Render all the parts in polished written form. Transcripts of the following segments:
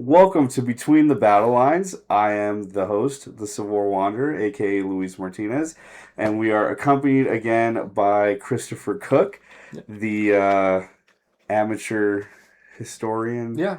Welcome to Between the Battle Lines. I am the host, the Civil War Wanderer, aka Luis Martinez, and we are accompanied again by Christopher Cook, Yeah. the amateur historian, Yeah.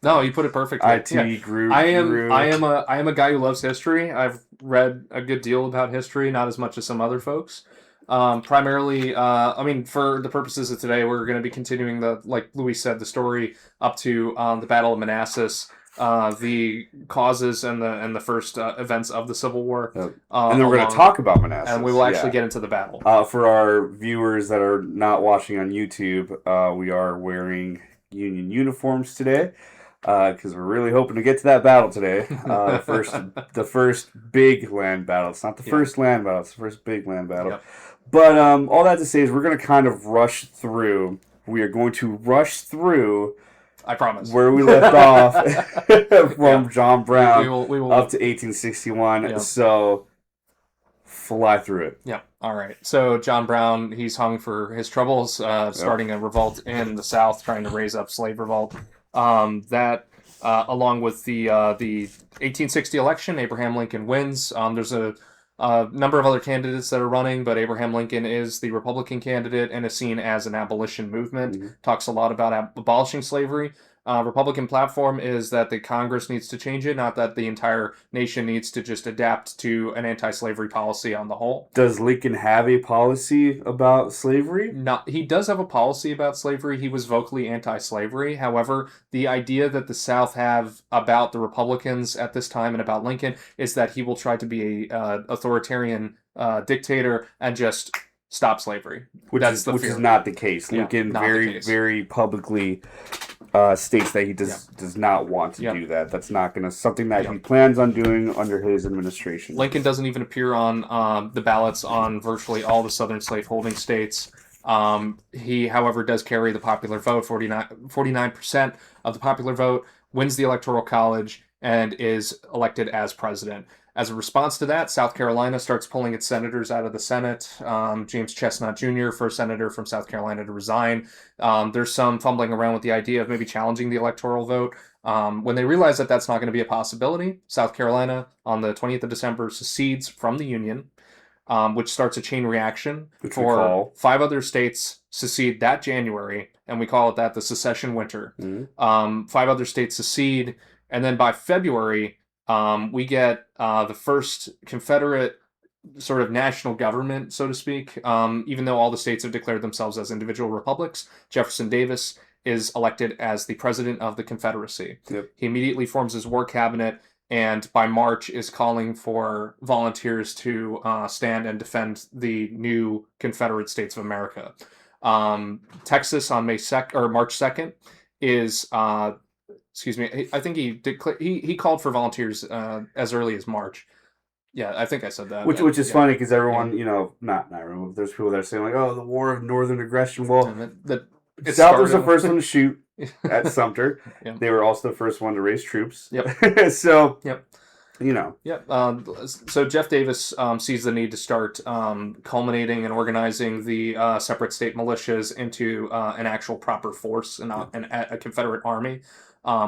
No, you put it perfectly. Yeah. IT I group am I guru. am a I am a guy who loves history. I've read a good deal about history, not as much as some other folks. Primarily, for the purposes of today, we're going to be continuing like Louis said, the story up to the Battle of Manassas, the causes and the first events of the Civil War, And then we're going to along, talk about and we Manassas. will actually Yeah. get into the battle. For our viewers that are not watching on YouTube, we are wearing Union uniforms today because we're really hoping to get to that battle today. The first big land battle. It's not the Yeah. first land battle. It's the first big land battle. Yep. But all that to say is we're going to kind of rush through. We are going to rush through. I promise. Where we left off from Yeah. John Brown We will up to 1861. Yeah. So fly through it. Yeah. All right. So John Brown, he's hung for his troubles, starting a revolt in the South, trying to raise up slave revolt. Along with the 1860 election, Abraham Lincoln wins. There's a number of other candidates that are running, but Abraham Lincoln is the Republican candidate and is seen as an abolition movement. Mm-hmm. Talks a lot about abolishing slavery. Republican platform is that the Congress needs to change it, not that the entire nation needs to just adapt to an anti-slavery policy on the whole. Does Lincoln have a policy about slavery? He does have a policy about slavery. He was vocally anti-slavery. However, the idea that the South have about the Republicans at this time and about Lincoln is that he will try to be a authoritarian dictator and just stop slavery. Which is not the case. Lincoln very publicly states that he does not want to do that. That's not something that he plans on doing under his administration. Lincoln doesn't even appear on the ballots on virtually all the southern slaveholding states. He, however, does carry the popular vote, 49% of the popular vote, wins the Electoral College, and is elected as president. As a response to that, South Carolina starts pulling its senators out of the Senate. James Chestnut Jr., first senator from South Carolina to resign. There's some fumbling around with the idea of maybe challenging the electoral vote. When they realize that that's not going to be a possibility, South Carolina, on the 20th of December, secedes from the Union, which starts a chain reaction for 5 other states secede that January, and we call it that the secession winter. Mm-hmm. 5 other states secede, and then by February, we get the first Confederate sort of national government, so to speak. Even though all the states have declared themselves as individual republics, Jefferson Davis is elected as the president of the Confederacy. Yep. He immediately forms his war cabinet, and by March is calling for volunteers to stand and defend the new Confederate States of America. Texas on March 2nd is excuse me. I think he called for volunteers as early as March. Yeah, I think I said that. Which is funny because everyone, not everyone, but there's people that are saying like, "Oh, the War of Northern Aggression." Well, South was the first one to shoot at Sumter. Yeah. They were also the first one to raise troops. Yep. So. Yep. Yep. So Jeff Davis sees the need to start culminating and organizing the separate state militias into an actual proper force and a Confederate army.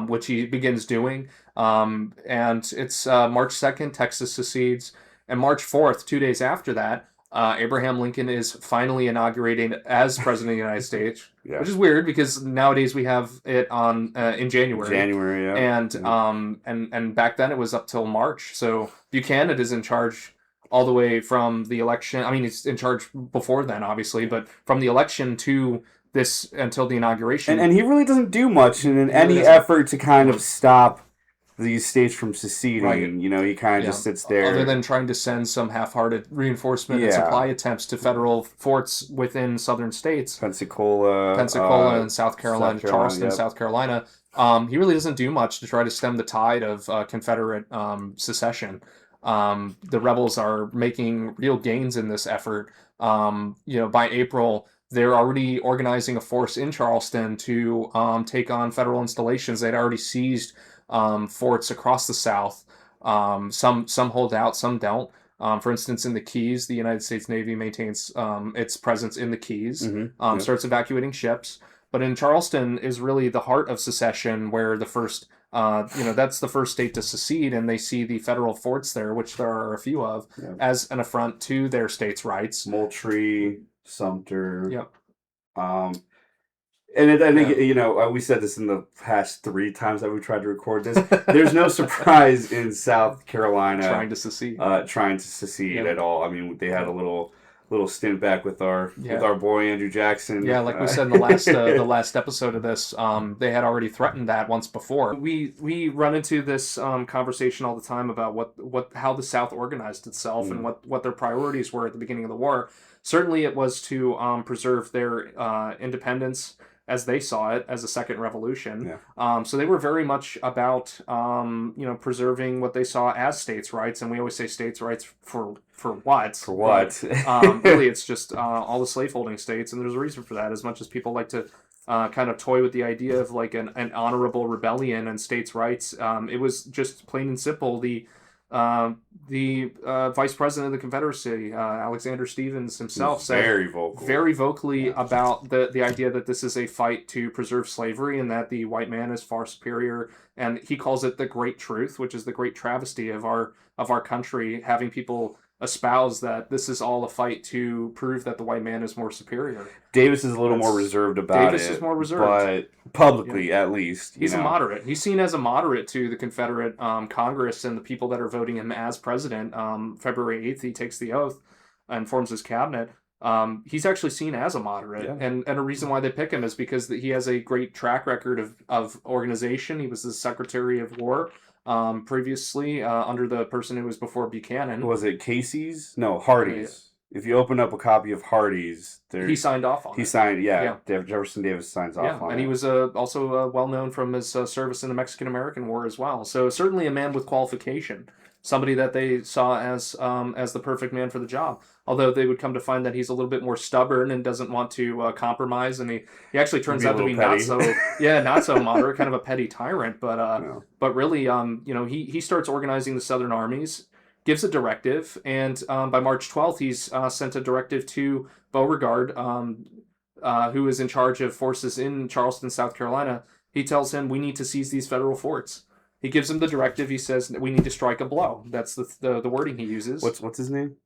Which he begins doing. And it's March 2nd, Texas secedes. And March 4th, 2 days after that, Abraham Lincoln is finally inaugurated as President of the United States, which is weird because nowadays we have it on in January. And back then it was up till March. So Buchanan is in charge all the way from the election. I mean, he's in charge before then, obviously, but from the election to this until the inauguration. And he really doesn't do much in any effort to kind of stop these states from seceding. Right. He kind of just sits there. Other than trying to send some half-hearted reinforcement and supply attempts to federal forts within southern states. Pensacola and South Carolina, Charleston, South Carolina. He really doesn't do much to try to stem the tide of Confederate secession. The rebels are making real gains in this effort. By April, they're already organizing a force in Charleston to take on federal installations. They'd already seized forts across the South. Some hold out, some don't. For instance, in the Keys, the United States Navy maintains its presence in the Keys, starts evacuating ships. But in Charleston is really the heart of secession, where the first That's the first state to secede, and they see the federal forts there, which there are a few of, as an affront to their states' rights. Moultrie, Sumter. Yep. And I think, we said this in the past 3 times that we tried to record this. There's no surprise in South Carolina trying to secede at all. I mean, they had a little stint back with our boy Andrew Jackson. Yeah, like we said in the last episode of this, they had already threatened that once before. We run into this conversation all the time about how the South organized itself and what their priorities were at the beginning of the war. Certainly, it was to preserve their independence as they saw it, as a second revolution. Yeah. So they were very much about preserving what they saw as states' rights, and we always say states' rights for what? For what? But, really, it's just all the slaveholding states, and there's a reason for that. As much as people like to kind of toy with the idea of like an honorable rebellion and states' rights, it was just plain and simple the vice president of the Confederacy, Alexander Stephens himself, said very vocally about the idea that this is a fight to preserve slavery and that the white man is far superior. And he calls it the great truth, which is the great travesty of our country, having people espouse that this is all a fight to prove that the white man is more superior. Davis is a little more reserved about it. Davis is more reserved. But publicly, at least. He's a moderate. He's seen as a moderate to the Confederate Congress and the people that are voting him as president. February 8th, he takes the oath and forms his cabinet. He's actually seen as a moderate. Yeah. And a reason why they pick him is because he has a great track record of organization. He was the Secretary of War previously under the person who was before Buchanan. Was it Casey's? No, Hardee's. If you open up a copy of Hardee's, he signed off on it. He signed, Jefferson Davis signs off on it. And he was also well known from his service in the Mexican-American War as well. So certainly a man with qualification, somebody that they saw as the perfect man for the job. Although they would come to find that he's a little bit more stubborn and doesn't want to compromise, and he actually turns out to be not so moderate, kind of a petty tyrant. But really, he starts organizing the Southern armies, gives a directive, and by March 12th, he's sent a directive to Beauregard, who is in charge of forces in Charleston, South Carolina. He tells him, we need to seize these federal forts. He gives him the directive. He says, we need to strike a blow. That's the wording he uses. What's his name?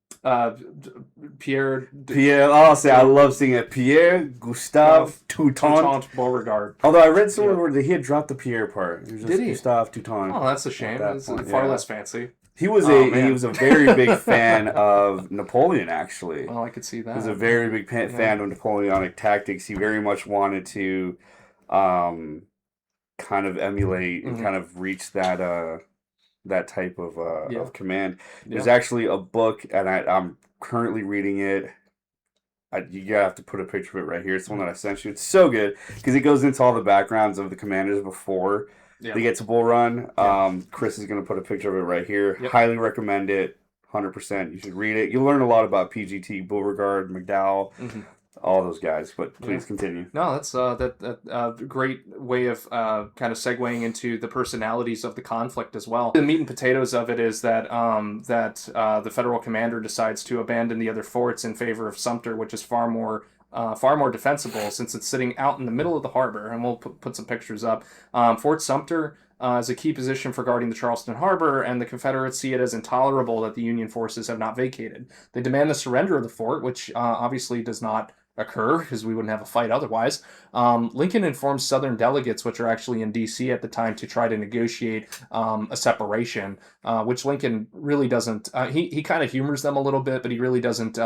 Pierre. I love seeing it. Pierre Gustave Toutant Beauregard. Although I read somewhere where he had touched the Pierre part. Did he? Gustave Toutant. Oh, that's a shame. It's far less fancy. He was he was a very big fan of Napoleon, actually. Well, I could see that. He was a very big fan of Napoleonic tactics. He very much wanted to kind of emulate and kind of reach that type of command. There's actually a book, and I'm currently reading it. You have to put a picture of it right here. It's the one that I sent you. It's so good because it goes into all the backgrounds of the commanders before they get to Bull Run. Chris is going to put a picture of it right here. Highly recommend it. 100%. You should read it. You'll learn a lot about PGT, Beauregard, McDowell, all those guys. But please continue. No, that's that great way of kind of segueing into the personalities of the conflict as well. The meat and potatoes of it is that the federal commander decides to abandon the other forts in favor of Sumter, which is far more defensible since it's sitting out in the middle of the harbor. And we'll put some pictures up. Fort Sumter is a key position for guarding the Charleston harbor, and the Confederates see it as intolerable that the Union forces have not vacated. They demand the surrender of the fort, which obviously does not occur because we wouldn't have a fight otherwise. Lincoln informs Southern delegates, which are actually in D.C. at the time, to try to negotiate a separation, which Lincoln really doesn't. He kind of humors them a little bit, but he really doesn't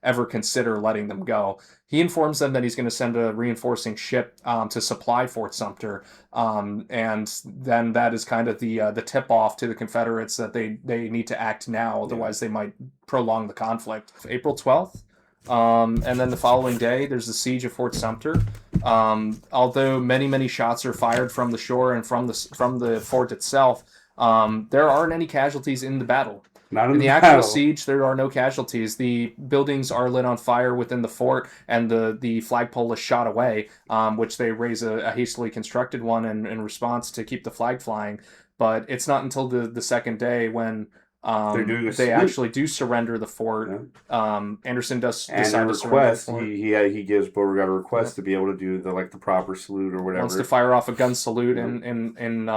ever consider letting them go. He informs them that he's going to send a reinforcing ship to supply Fort Sumter, and then that is kind of the tip-off to the Confederates that they need to act now, otherwise they might prolong the conflict. April 12th. And then the following day, there's the siege of Fort Sumter. Although many shots are fired from the shore and from the fort itself, there aren't any casualties in the battle. Not in the actual siege, there are no casualties. The buildings are lit on fire within the fort, and the flagpole is shot away, which they raise a hastily constructed one in response to keep the flag flying. But it's not until the second day when They're doing a They salute. actually do surrender the fort. Yeah. Anderson does And a decide to surrender the request, fort. he gives Beauregard a request Yeah. to be able to do the proper salute or Wants to whatever. fire off a gun salute Yeah. in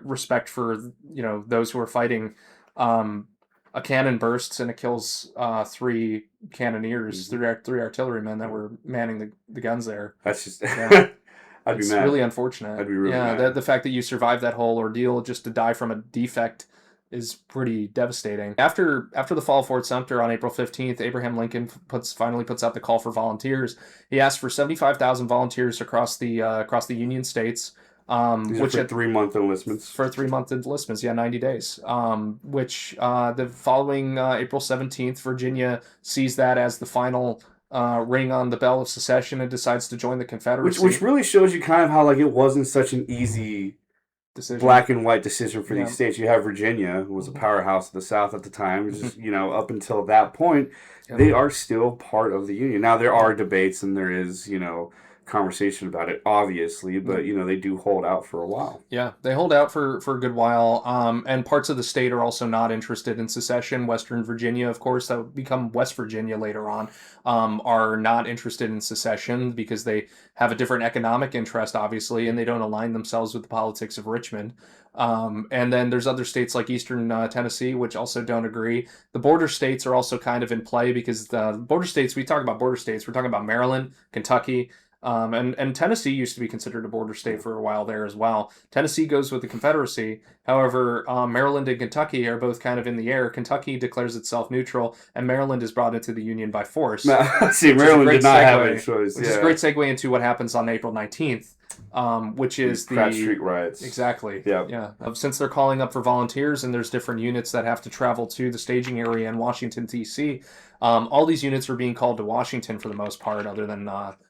respect for those who are fighting. A cannon bursts and it kills 3 cannoneers, three artillerymen that were manning the guns there. That's just Yeah. I'd be It's mad. really unfortunate. I'd be really yeah, mad. the fact that you survived that whole ordeal just to die from a defect is pretty devastating. After the fall of Fort Sumter on April 15th, Abraham Lincoln finally puts out the call for volunteers. He asked for 75,000 volunteers across the Union states. These Which are for 3-month enlistments. For 3-month enlistments, yeah, 90 days. Which the following April 17th, Virginia sees that as the final ring on the bell of secession and decides to join the Confederacy. Which really shows you kind of how like it wasn't such an easy decision. Black and white decision for Yeah. these states. You have Virginia, who was a powerhouse of the South at the time. Just up until that point, they are still part of the Union. Now there are debates and there is conversation about it, obviously, but they do hold out for a while. Yeah, they hold out for a good while. And parts of the state are also not interested in secession. Western Virginia, of course, that would become West Virginia later on, are not interested in secession because they have a different economic interest, obviously, and they don't align themselves with the politics of Richmond. And then there's other states like Eastern Tennessee, which also don't agree. The border states are also kind of in play because the border states, we talk about border states, we're talking about Maryland, Kentucky, and Tennessee used to be considered a border state for a while there as well. Tennessee goes with the Confederacy. However, Maryland and Kentucky are both kind of in the air. Kentucky declares itself neutral, and Maryland is brought into the Union by force. See, Maryland did not have a choice. Which is a great segue into what happens on April 19th, which is the Pratt Street riots. Exactly. Yeah. Since they're calling up for volunteers and there's different units that have to travel to the staging area in Washington, D.C., all these units are being called to Washington for the most part, other than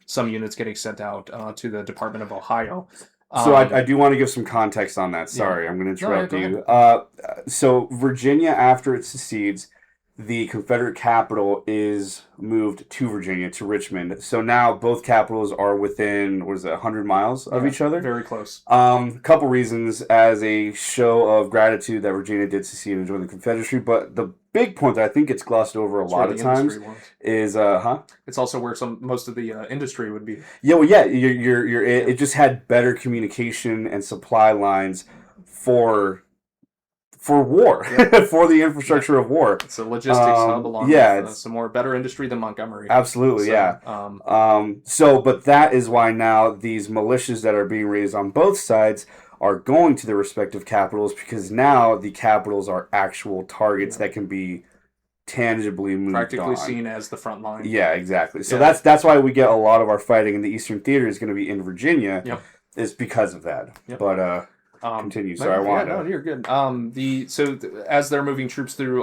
some units getting sent out to the Department of Ohio. So I do want to give some context on that. Sorry, I'm going to interrupt you. So Virginia, after it secedes, the Confederate capital is moved to Virginia, to Richmond. So now both capitals are within, 100 miles of each other? Very close. Couple reasons as a show of gratitude that Virginia did secede and join the Confederacy, but the big point that I think gets glossed over a lot of times is, It's also where most of the industry would be. Yeah, well, it just had better communication and supply lines for war, for the infrastructure of war. It's a logistics hub along with some more better industry than Montgomery. Absolutely, but that is why now these militias that are being raised on both sides are going to their respective capitals, because now the capitals are actual targets that can be tangibly moved practically on. Seen as the front line. Yeah, exactly. So that's why we get a lot of our fighting in the Eastern Theater is going to be in Virginia. Yep. Is because of that. Yep. But continue. Sorry, no, you're good. As they're moving troops through,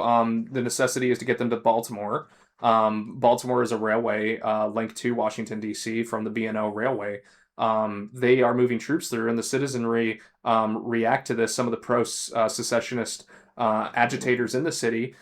the necessity is to get them to Baltimore. Baltimore is a railway linked to Washington, D.C. from the B&O Railway. They are moving troops through, and the citizenry react to this. Some of the pro-secessionist agitators in the city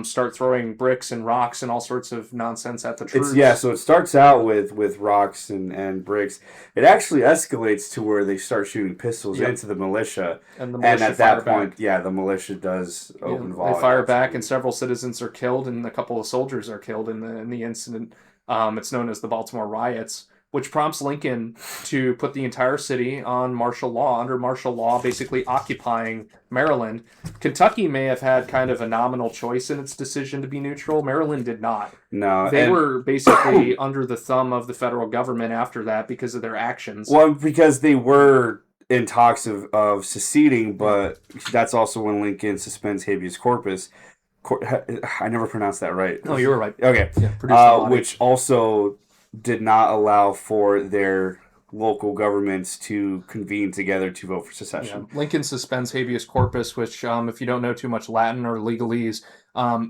start throwing bricks and rocks and all sorts of nonsense at the troops. So it starts out with rocks and bricks. It actually escalates to where they start shooting pistols into the militia. And at that point, the militia does open fire. They fire back, and several citizens are killed, and a couple of soldiers are killed in the incident. It's known as the Baltimore riots, which prompts Lincoln to put the entire city on martial law, under martial law, basically occupying Maryland. Kentucky may have had kind of a nominal choice in its decision to be neutral. Maryland did not. No. They were basically under the thumb of the federal government after that because of their actions. Well, because they were in talks of seceding, but that's also when Lincoln suspends habeas corpus. I never pronounced that right. No, you were right. Okay. Yeah, which also did not allow for their local governments to convene together to vote for secession. Yeah. Lincoln suspends habeas corpus, which, if you don't know too much Latin or legalese,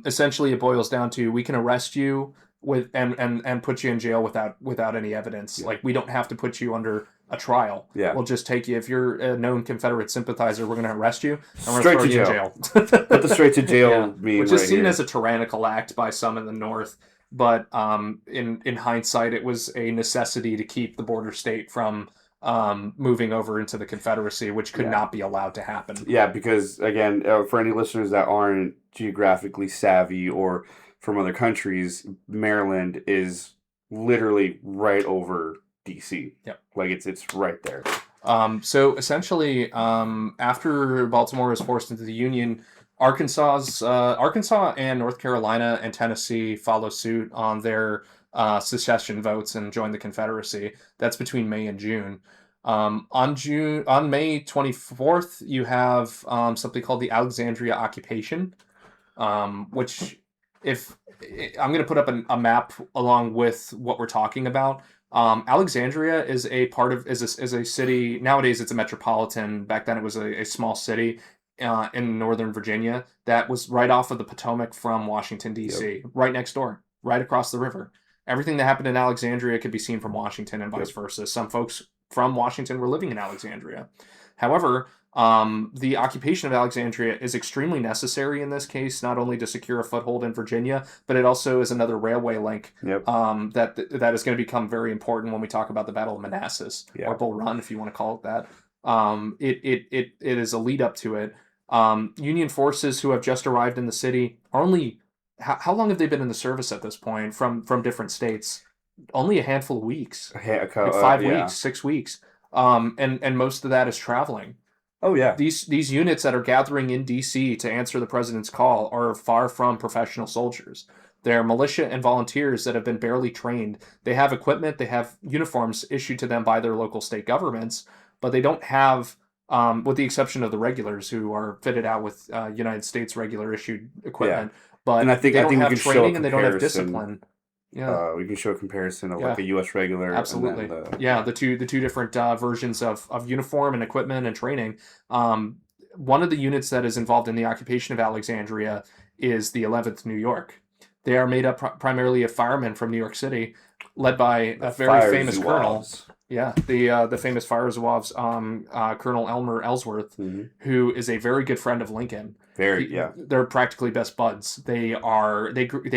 essentially it boils down to we can arrest you with and put you in jail without any evidence. Yeah. Like, we don't have to put you under a trial. Yeah. We'll just take you. If you're a known Confederate sympathizer, we're going to arrest you and we're straight going to to throw you jail. in jail. Put the straight to jail meme which is seen here as a tyrannical act by some in the North. But in hindsight, it was a necessity to keep the border state from moving over into the Confederacy, which could not be allowed to happen. Yeah, because again, for any listeners that aren't geographically savvy or from other countries, Maryland is literally right over DC. Yep. Like it's right there. So essentially, after Baltimore was forced into the Union, Arkansas and North Carolina and Tennessee follow suit on their secession votes and join the Confederacy. That's between May and June. On May 24th, you have something called the Alexandria Occupation, which if I'm going to put up a map along with what we're talking about. Alexandria is is a city. Nowadays, it's a metropolitan. Back then, it was a small city in Northern Virginia that was right off of the Potomac from Washington, D.C., right next door, right across the river. Everything that happened in Alexandria could be seen from Washington and vice versa. Some folks from Washington were living in Alexandria. However, the occupation of Alexandria is extremely necessary in this case, not only to secure a foothold in Virginia, but it also is another railway link that is going to become very important when we talk about the Battle of Manassas, or Bull Run, if you want to call it that. It is a lead up to it. Union forces who have just arrived in the city are only how long have they been in the service at this point from different states? Only a handful of weeks, like 5 weeks, 6 weeks, and most of that is traveling. Oh yeah. These units that are gathering in DC to answer the president's call are far from professional soldiers. They're militia and volunteers that have been barely trained. They have equipment, they have uniforms issued to them by their local state governments, but they don't have, with the exception of the regulars who are fitted out with United States regular issued equipment. But and I think they don't we have can training show and they don't have discipline. Yeah, we can show a comparison of like a U.S. regular. Absolutely. And then the two different versions of uniform and equipment and training. One of the units that is involved in the occupation of Alexandria is the 11th New York. They are made up primarily of firemen from New York City, led by a very famous colonel. Yeah, the famous Fire Zouaves, Colonel Elmer Ellsworth, who is a very good friend of Lincoln. They're practically best buds. They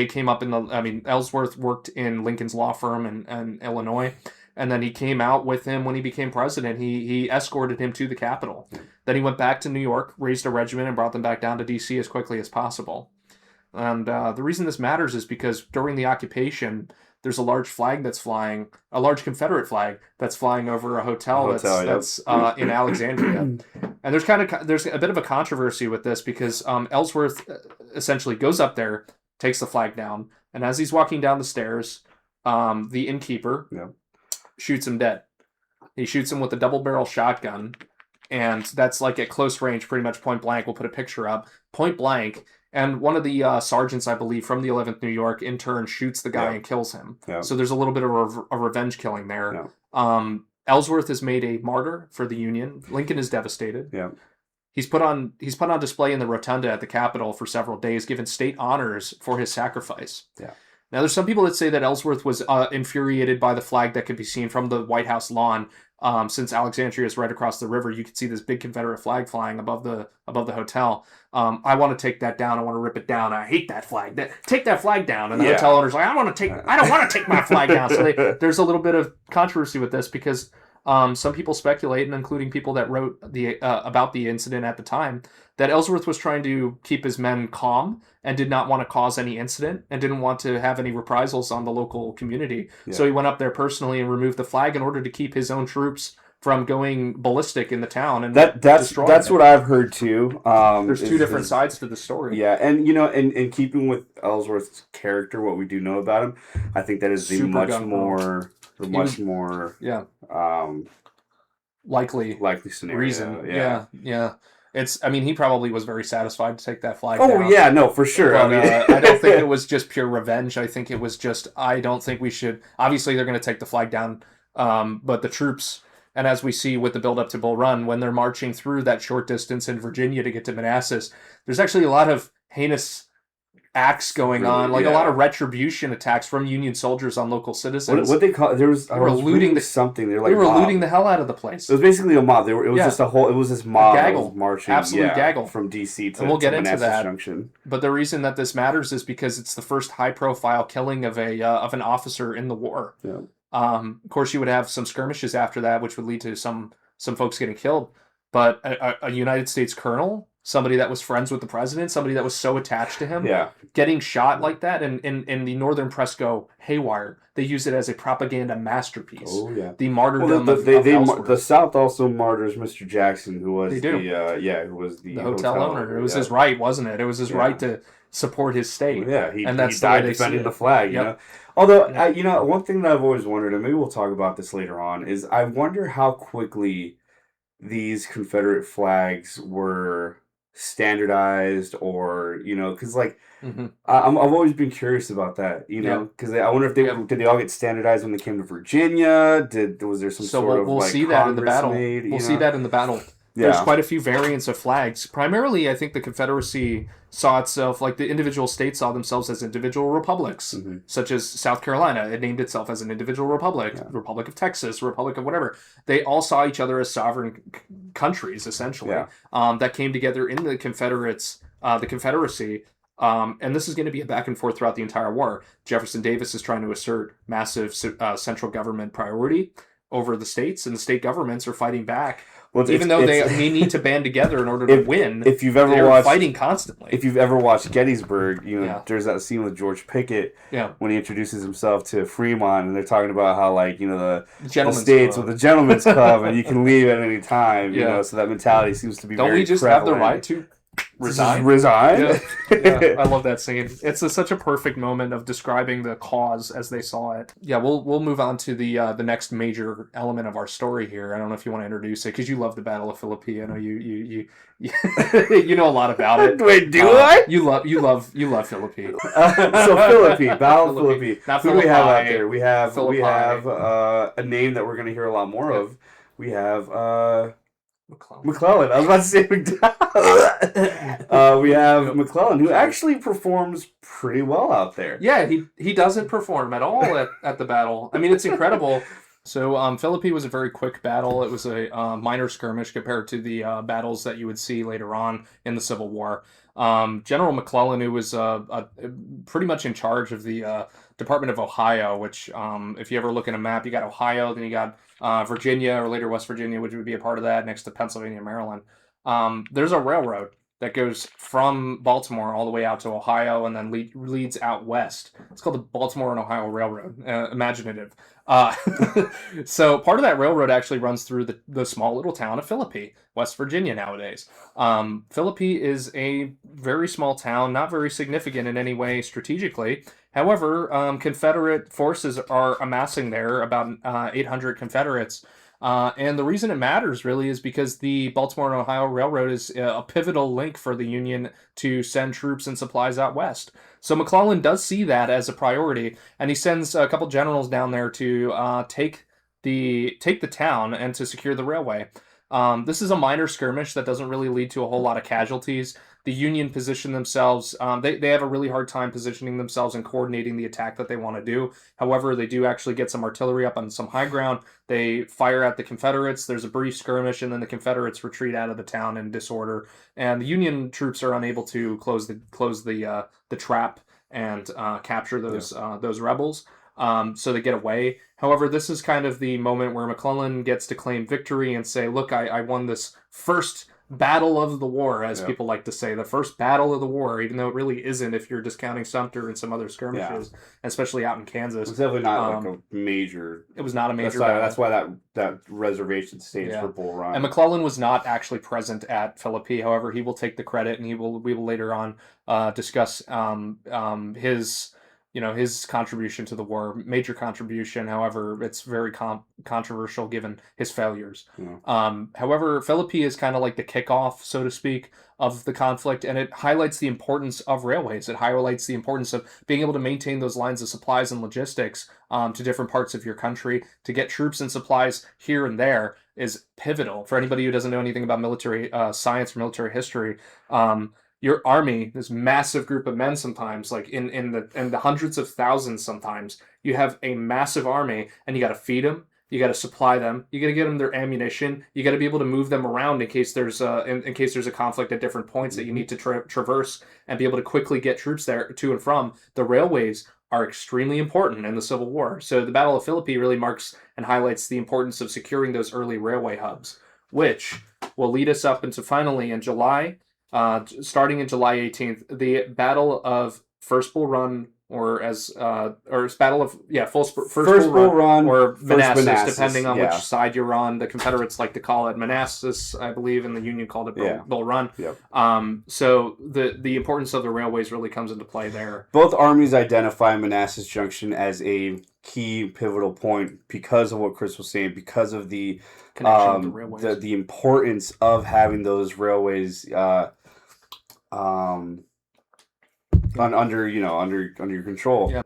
came up in the. I mean, Ellsworth worked in Lincoln's law firm in Illinois, and then he came out with him when he became president. He escorted him to the Capitol. Then he went back to New York, raised a regiment, and brought them back down to D.C. as quickly as possible. And the reason this matters is because during the occupation, there's a large flag that's flying, a large Confederate flag that's flying over a hotel that's in Alexandria. And there's a bit of a controversy with this because Ellsworth essentially goes up there, takes the flag down, and as he's walking down the stairs, the innkeeper shoots him dead. He shoots him with a double-barrel shotgun, and that's like at close range, pretty much point blank. We'll put a picture up. Point blank. And one of the sergeants, I believe, from the 11th New York, in turn, shoots the guy and kills him. So there's a little bit of a revenge killing there. Ellsworth is made a martyr for the Union. Lincoln is devastated. He's put on display in the rotunda at the Capitol for several days, given state honors for his sacrifice. Now, there's some people that say that Ellsworth was infuriated by the flag that could be seen from the White House lawn. Since Alexandria is right across the river, you can see this big Confederate flag flying above the hotel. I want to take that down. I want to rip it down. I hate that flag. Take that flag down. And the hotel owner's like, I don't want to take my flag down. So there's a little bit of controversy with this because some people speculate, and including people that wrote about the incident at the time, that Ellsworth was trying to keep his men calm and did not want to cause any incident and didn't want to have any reprisals on the local community. So he went up there personally and removed the flag in order to keep his own troops from going ballistic in the town and that's what I've heard too. There's two different sides to the story. Yeah, and in keeping with Ellsworth's character, what we do know about him, I think that is the much more likely scenario. Reason. Yeah. I mean, he probably was very satisfied to take that flag down. Oh, yeah, no, for sure. But, I don't think it was just pure revenge. I think it was just, I don't think we should... Obviously, they're going to take the flag down, but the troops, and as we see with the build-up to Bull Run, when they're marching through that short distance in Virginia to get to Manassas, there's actually a lot of heinous acts going on, like a lot of retribution attacks from Union soldiers on local citizens. What they call they were looting something. They were looting the hell out of the place. It was basically a mob. It was just this mob gaggle. Marching, absolute gaggle from DC to, and we'll get Manassas into that. Junction. But the reason that this matters is because it's the first high-profile killing of an officer in the war. Of course, you would have some skirmishes after that, which would lead to some folks getting killed. But a United States colonel, somebody that was friends with the president, somebody that was so attached to him, Yeah. getting shot like that, and the Northern press go haywire. They use it as a propaganda masterpiece. Oh yeah. The martyrdom Well, of the Ellsworth. South also martyrs Mr. Jackson, who was They do. who was the Hotel owner. It was yeah. his right, wasn't it? It was his Yeah. right to support his state. Yeah, And he that's the way died they see defending it. the flag. You Yep. know, although Yep. one thing that I've always wondered, and maybe we'll talk about this later on, is I wonder how quickly these Confederate flags were standardized, or because like Mm-hmm. I've always been curious about that. Yeah. Because I wonder if they Yeah. did they all get standardized when they came to Virginia. Was there some So sort of we'll like see that in the Congress battle. made? We'll see that in the battle. There's Yeah. quite a few variants of flags. Primarily, I think the Confederacy saw itself, like the individual states saw themselves as individual republics, Mm-hmm. such as South Carolina. It named itself as an individual republic, Yeah. Republic of Texas, Republic of whatever. They all saw each other as sovereign countries, essentially, Yeah. that came together in the the Confederacy. And this is going to be a back and forth throughout the entire war. Jefferson Davis is trying to assert massive central government priority over the states, and the state governments are fighting back. Well, Even though they need to band together in order to win, if you've ever they're watched fighting constantly. If you've ever watched Gettysburg, Yeah. there's that scene with George Pickett Yeah. when he introduces himself to Fremont, and they're talking about how the Gentlemen's states club. with the gentleman's club, and you can leave at any time. Yeah. So that mentality seems to be Don't very we just have the prevalent. right to resign? Resign. Yeah. Yeah, I love that scene. It's such a perfect moment of describing the cause as they saw it. Yeah, we'll move on to the next major element of our story here. I don't know if you want to introduce it because you love the Battle of Philippi. I know you you know a lot about it. Wait, do I? You love Philippi. So Philippi, Battle of Philippi. Philippi. Not Who do we have out Philippi. there? We have Philippi. a name that we're going to hear a lot more of. We have McClellan. McClellan. I was about to say McDowell. We have McClellan, who actually performs pretty well out there. Yeah, he doesn't perform at all at the battle. I mean, it's incredible. So Philippi was a very quick battle. It was a minor skirmish compared to the battles that you would see later on in the Civil War. General McClellan, who was pretty much in charge of the Department of Ohio, which if you ever look at a map, you got Ohio, then you got Virginia, or later West Virginia, which would be a part of that, next to Pennsylvania and Maryland. There's a railroad that goes from Baltimore all the way out to Ohio and then leads out west. It's called the Baltimore and Ohio Railroad. Imaginative. So part of that railroad actually runs through the small little town of Philippi, West Virginia nowadays. Philippi is a very small town, not very significant in any way strategically. However, Confederate forces are amassing there, about 800 Confederates. And the reason it matters really is because the Baltimore and Ohio Railroad is a pivotal link for the Union to send troops and supplies out west. So McClellan does see that as a priority, and he sends a couple generals down there to take the town and to secure the railway. This is a minor skirmish that doesn't really lead to a whole lot of casualties. The Union position themselves, they have a really hard time positioning themselves and coordinating the attack that they want to do. However, they do actually get some artillery up on some high ground. They fire at the Confederates. There's a brief skirmish, and then the Confederates retreat out of the town in disorder. And the Union troops are unable to close the trap and capture those rebels. So they get away. However, this is kind of the moment where McClellan gets to claim victory and say, look, I won this first battle of the war, as people like to say, the first battle of the war, even though it really isn't if you're discounting Sumter and some other skirmishes, especially out in Kansas. It's definitely not like a major. It was not a major battle. That's why that reservation stays for Bull Run. And McClellan was not actually present at Philippi. However, he will take the credit, and we will later on discuss his contribution to the war, major contribution. However, it's very controversial given his failures. Yeah. However, Philippi is kind of like the kickoff, so to speak, of the conflict, and it highlights the importance of railways. It highlights the importance of being able to maintain those lines of supplies and logistics to different parts of your country. To get troops and supplies here and there is pivotal. For anybody who doesn't know anything about military science or military history, your army, this massive group of men, sometimes like in the hundreds of thousands, sometimes you have a massive army, and you got to feed them, You got to supply them. You got to get them their ammunition. You got to be able to move them around in case there's in case there's a conflict at different points that you need to traverse and be able to quickly get troops there to and from. The railways are extremely important in the Civil War. So the Battle of Philippi really marks and highlights the importance of securing those early railway hubs, which will lead us up into finally in July, starting in July 18th, the Battle of First Bull Run, or it's Battle of First Bull Run or Manassas, depending on which side you're on. The Confederates like to call it Manassas, I believe, and the Union called it Bull Run. Yep. So the importance of the railways really comes into play there. Both armies identify Manassas Junction as a key pivotal point because of what Chris was saying, because of the connection with the railways, the importance of having those railways under your control. Yeah.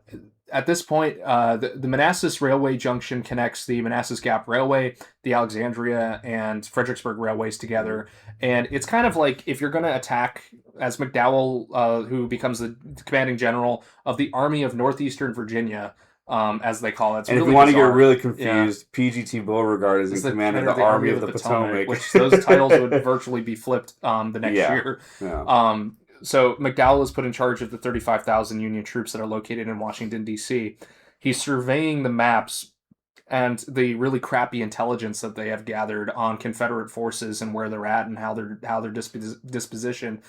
At this point, the Manassas Railway Junction connects the Manassas Gap Railway, the Alexandria and Fredericksburg Railways together. And it's kind of like if you're going to attack, as McDowell, who becomes the commanding general of the Army of Northeastern Virginia, as they call it. It's and really if you want bizarre. to get really confused, PGT Beauregard is in command of the Army of the Potomac. Which those titles would virtually be flipped the next year. Yeah. So McDowell is put in charge of the 35,000 Union troops that are located in Washington, D.C. He's surveying the maps and the really crappy intelligence that they have gathered on Confederate forces and where they're at and how their disposition.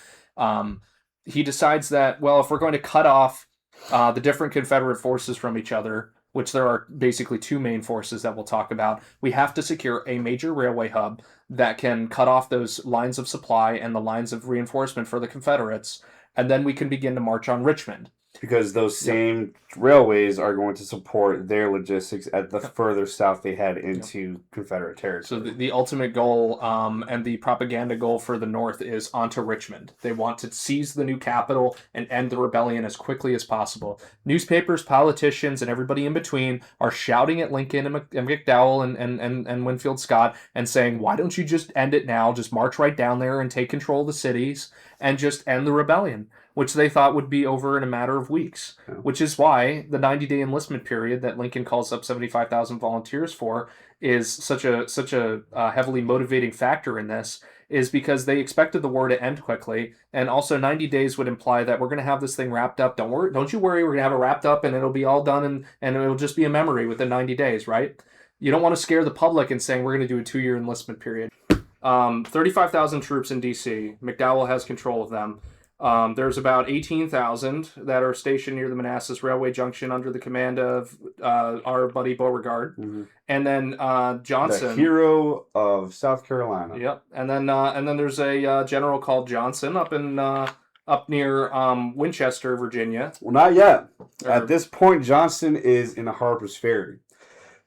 He decides that, well, if we're going to cut off the different Confederate forces from each other, which there are basically two main forces that we'll talk about, we have to secure a major railway hub that can cut off those lines of supply and the lines of reinforcement for the Confederates, and then we can begin to march on Richmond. Because those same railways are going to support their logistics at the further south they head into Confederate territory. So the ultimate goal and the propaganda goal for the North is onto Richmond. They want to seize the new capital and end the rebellion as quickly as possible. Newspapers, politicians, and everybody in between are shouting at Lincoln and McDowell and Winfield Scott and saying, why don't you just end it now? Just march right down there and take control of the cities and just end the rebellion, which they thought would be over in a matter of weeks, which is why the 90-day enlistment period that Lincoln calls up 75,000 volunteers for is such a heavily motivating factor in this, is because they expected the war to end quickly, and also 90 days would imply that we're going to have this thing wrapped up. Don't you worry, we're going to have it wrapped up and it'll be all done and it'll just be a memory within 90 days, right? You don't want to scare the public and saying we're going to do a 2-year enlistment period. 35,000 troops in D.C. McDowell has control of them. There's about 18,000 that are stationed near the Manassas Railway Junction under the command of our buddy Beauregard, and then Johnson, the hero of South Carolina. Yep, and then there's a general called Johnson up near Winchester, Virginia. Well, not yet. At this point, Johnston is in Harper's Ferry.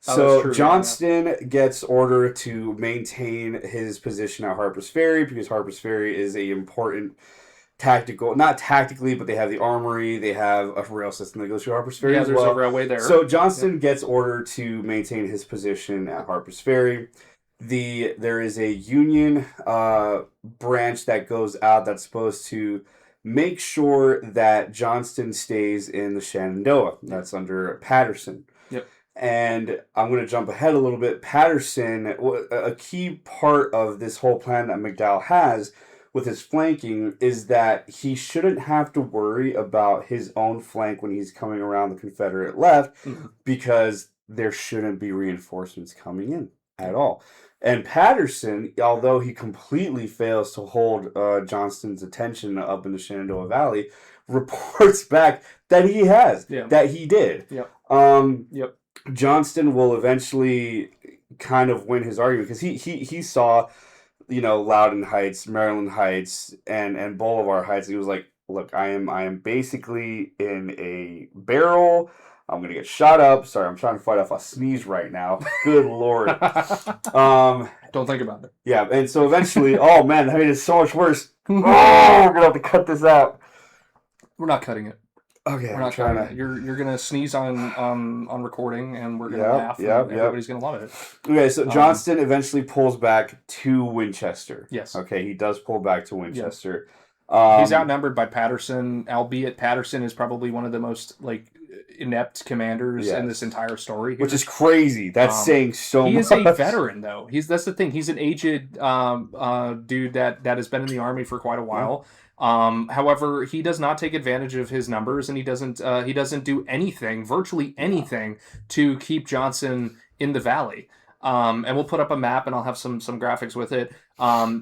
So Johnston gets order to maintain his position at Harper's Ferry because Harper's Ferry is a important tactical, not tactically, but they have the armory, they have a rail system that goes through Harper's Ferry as well. There's a railway there. So Johnston gets order to maintain his position at Harper's Ferry. There is a Union branch that goes out that's supposed to make sure that Johnston stays in the Shenandoah. That's under Patterson. Yep. And I'm going to jump ahead a little bit. Patterson, a key part of this whole plan that McDowell has with his flanking is that he shouldn't have to worry about his own flank when he's coming around the Confederate left because there shouldn't be reinforcements coming in at all. And Patterson, although he completely fails to hold Johnston's attention up in the Shenandoah Valley, reports back that he has, that he did. Yep. Johnston will eventually kind of win his argument because he saw, Loudoun Heights, Maryland Heights, and Bolivar Heights. He was like, look, I am basically in a barrel. I'm gonna get shot up. Sorry, I'm trying to fight off a sneeze right now. Good Lord. Don't think about it. Yeah, and so eventually, oh man, that made it so much worse. We're gonna have to cut this out. We're not cutting it. Okay, we're not trying to. You're gonna sneeze on recording, and we're gonna laugh. And everybody's gonna love it. Okay, so Johnston eventually pulls back to Winchester. Yes. Okay, he does pull back to Winchester. He's outnumbered by Patterson, albeit Patterson is probably one of the most inept commanders in this Yes. entire story here. Which is crazy. That's saying so He much. is a veteran, though. That's the thing. He's an aged dude that has been in the Army for quite a while. However, he does not take advantage of his numbers, and he doesn't do anything, virtually anything, to keep Johnson in the valley. And we'll put up a map, and I'll have some graphics with it.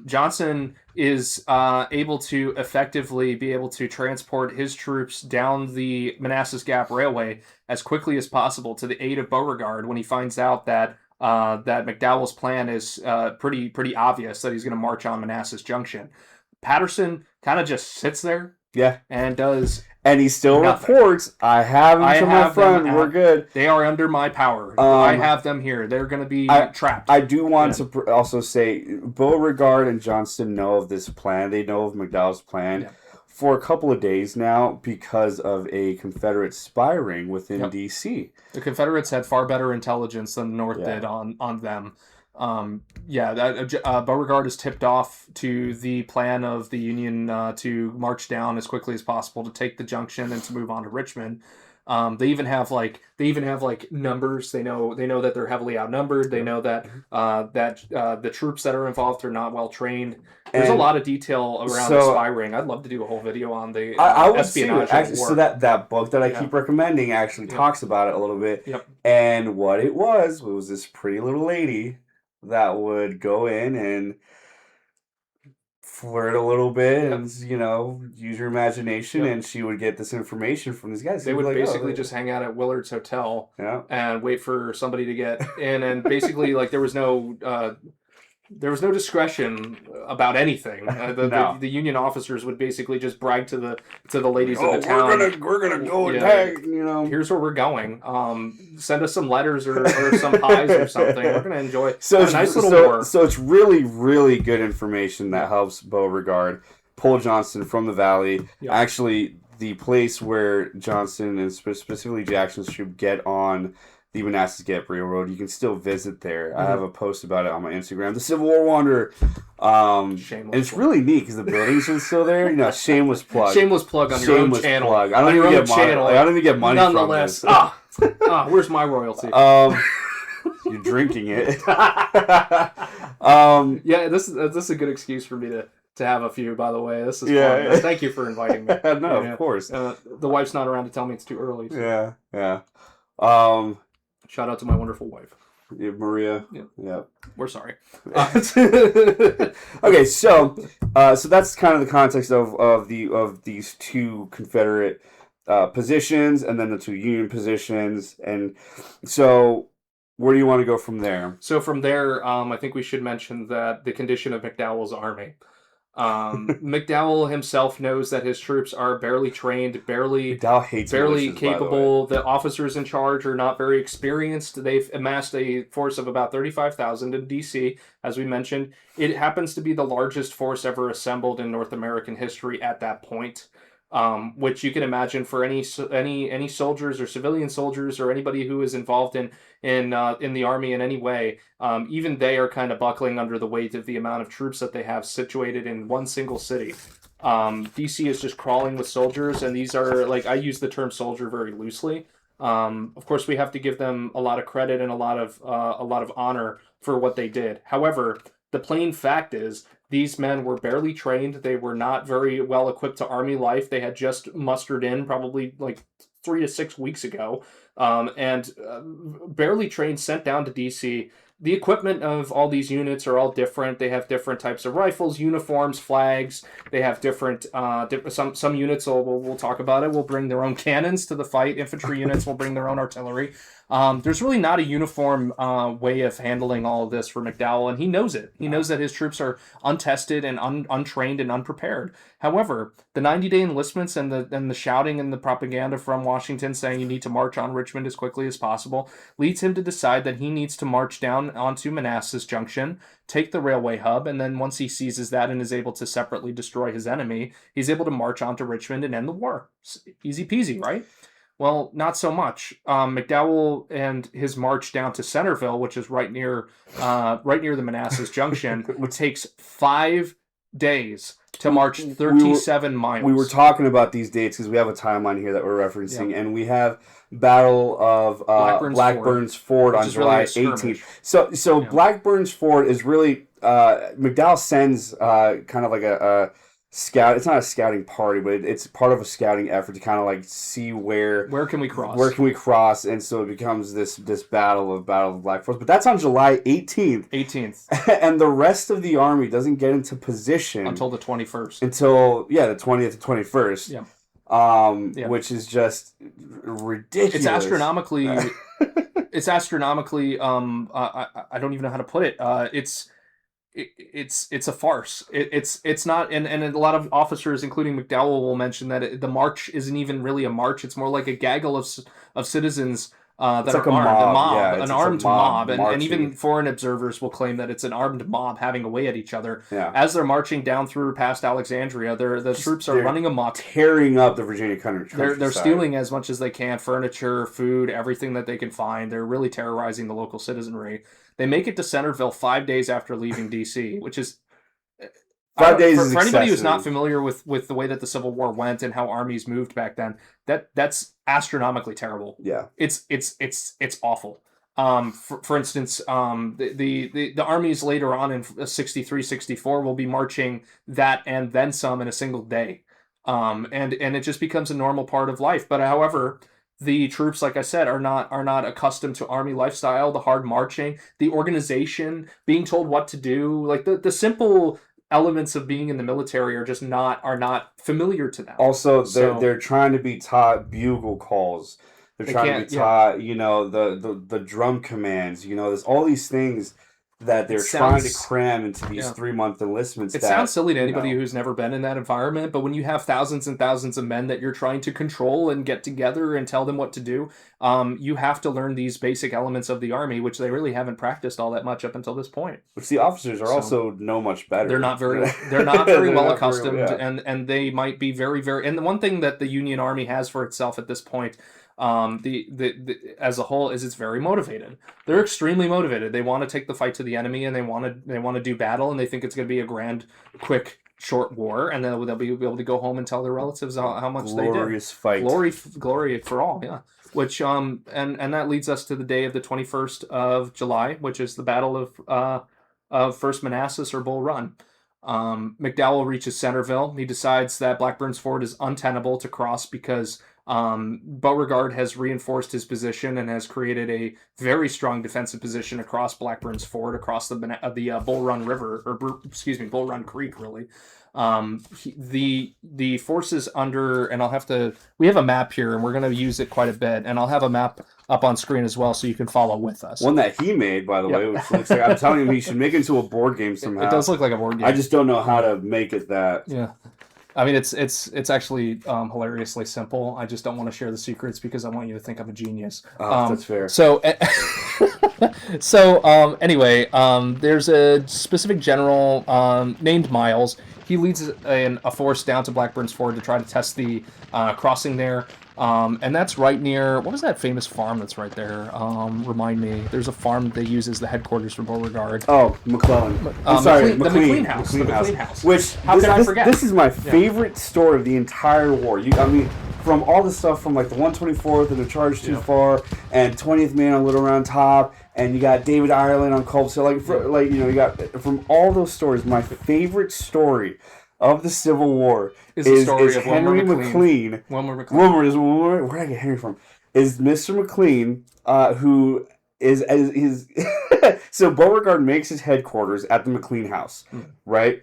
Johnson is able to effectively be able to transport his troops down the Manassas Gap Railway as quickly as possible to the aid of Beauregard when he finds out that that McDowell's plan is pretty obvious, that he's going to march on Manassas Junction. Patterson kind of just sits there, and does. And he still reports, I have them to my front, we're good. They are under my power. I have them here. They're going to be trapped. I do want to also say, Beauregard and Johnston know of this plan. They know of McDowell's plan for a couple of days now because of a Confederate spy ring within D.C. The Confederates had far better intelligence than the North did on them. Beauregard is tipped off to the plan of the Union to march down as quickly as possible to take the junction and to move on to Richmond. They even have numbers. They know that they're heavily outnumbered. They know that the troops that are involved are not well trained. There's a lot of detail around the spy ring. I'd love to do a whole video on the espionage. Actually, so that book that I keep recommending actually talks about it a little bit. And what it was this pretty little lady that would go in and flirt a little bit and, use your imagination, and she would get this information from these guys. They would basically just hang out at Willard's Hotel and wait for somebody to get in, and basically, there was no discretion about anything. The Union officers would basically just brag to the ladies of the town. We're gonna go attack. Here's where we're going. Send us some letters or some pies or something. We're gonna enjoy a nice little war. So it's really, really good information that helps Beauregard pull Johnston from the valley. Actually, the place where Johnston and specifically Jackson should get on the Manassas Gap Railroad, you can still visit there. I have a post about it on my Instagram. The Civil War Wanderer. And it's really neat because the buildings are still there. Shameless plug. Shameless plug on your own channel. Plug. I don't even get money nonetheless, from this. Where's my royalty? You're drinking it. This is a good excuse for me to have a few, by the way. This is fun. Thank you for inviting me. No, of course. The wife's not around to tell me it's too early. So. Yeah. Shout out to my wonderful wife. Maria. Yeah. We're sorry. Okay, so that's kind of the context of these two Confederate positions and then the two Union positions. And so where do you want to go from there? So from there, I think we should mention that the condition of McDowell's army. McDowell himself knows that his troops are barely trained, barely capable. The officers in charge are not very experienced. They've amassed a force of about 35,000 in D.C., as we mentioned. It happens to be the largest force ever assembled in North American history at that point. Which you can imagine for any soldiers or civilian soldiers or anybody who is involved in the army in any way, even they are kind of buckling under the weight of the amount of troops that they have situated in one single city. DC is just crawling with soldiers, and these are, I use the term soldier very loosely. Of course, we have to give them a lot of credit and a lot of honor for what they did. However, the plain fact is, these men were barely trained. They were not very well equipped to army life. They had just mustered in probably 3 to 6 weeks ago, and barely trained, sent down to DC. The equipment of all these units are all different. They have different types of rifles, uniforms, flags. They have different. Some units we'll talk about it. Will bring their own cannons to the fight. Infantry units will bring their own artillery. There's really not a uniform way of handling all of this for McDowell, and he knows it. He knows that his troops are untested and untrained and unprepared. However, the 90-day enlistments and the shouting and the propaganda from Washington saying you need to march on Richmond as quickly as possible leads him to decide that he needs to march down onto Manassas Junction, take the railway hub, and then once he seizes that and is able to separately destroy his enemy, he's able to march onto Richmond and end the war. Easy peasy, right? Well, not so much. McDowell and his march down to Centerville, which is right near the Manassas Junction, takes 5 days. to march 37 miles. We were talking about these dates because we have a timeline here that we're referencing, and we have Battle of Blackburn's Ford on July 18th. So Blackburn's Ford is really McDowell sends kind of like a scout. It's not a scouting party, but it's part of a scouting effort to kind of like see where can we cross, and so it becomes this battle of Black Forest. But that's on July 18th, and the rest of the army doesn't get into position until the 21st. Until the 20th to 21st. Yeah. Which is just ridiculous. It's astronomically. It's astronomically. I don't even know how to put it. It's a farce. It's not, and a lot of officers, including McDowell, will mention that the march isn't even really a march. It's more like a gaggle of citizens that are armed, an armed mob, and even foreign observers will claim that it's an armed mob having away at each other. Yeah. As they're marching down through past Alexandria, the troops are running amok, tearing up the Virginia country. They're stealing as much as they can, furniture, food, everything that they can find. They're really terrorizing the local citizenry. They make it to Centerville 5 days after leaving D.C., which is 5 days. For anybody who's not familiar with the way that the Civil War went and how armies moved back then, that's astronomically terrible. Yeah, it's awful. For instance, the armies later on in 63, 64 will be marching that and then some in a single day, and it just becomes a normal part of life. But however, the troops, like I said, are not accustomed to army lifestyle, the hard marching, the organization, being told what to do. Like the simple elements of being in the military are just not familiar to them. Also, they're trying to be taught bugle calls. They're trying to be taught, the drum commands. There's all these things that they're trying to cram into these 3-month enlistments. It sounds silly to anybody who's never been in that environment, but when you have thousands and thousands of men that you're trying to control and get together and tell them what to do, you have to learn these basic elements of the army, which they really haven't practiced all that much up until this point. Which the officers are also no much better. They're not very well accustomed, and they might be very, very. And the one thing that the Union Army has for itself at this point, as a whole, is it's very motivated. They're extremely motivated. They want to take the fight to the enemy, and they want to do battle, and they think it's going to be a grand, quick, short war, and then they'll be able to go home and tell their relatives how much they did. Glorious fight. Glory for all, yeah. Which and that leads us to the day of the 21st of July, which is the Battle of First Manassas, or Bull Run. McDowell reaches Centerville. He decides that Blackburn's Ford is untenable to cross because Beauregard has reinforced his position and has created a very strong defensive position across Blackburn's Ford, across the Bull Run River, Bull Run Creek, really. The forces under, and we have a map here, and we're going to use it quite a bit, and I'll have a map up on screen as well so you can follow with us. One that he made, by the way, which looks like, I'm telling you, he should make it into a board game somehow. It does look like a board game. I just don't know how to make it that. Yeah. I mean, it's actually hilariously simple. I just don't want to share the secrets because I want you to think I'm a genius. That's fair. Anyway, there's a specific general named Miles. He leads a force down to Blackburn's Ford to try to test the crossing there. And that's right near, what is that famous farm that's right there? Remind me. There's a farm that they use as the headquarters for Beauregard. Oh, McClellan. The McLean House. The McLean House. Which, how could I forget? This is my favorite story of the entire war. From all the stuff from like the 124th and the Charge Too Far and 20th Man on Little Round Top, and you got David Ireland on Culp. So you got from all those stories, my favorite story of the Civil War is the story of Henry McLean. Wilmer McLean. Where did I get Henry from? Is Mr. McLean, who is so Beauregard makes his headquarters at the McLean House, right?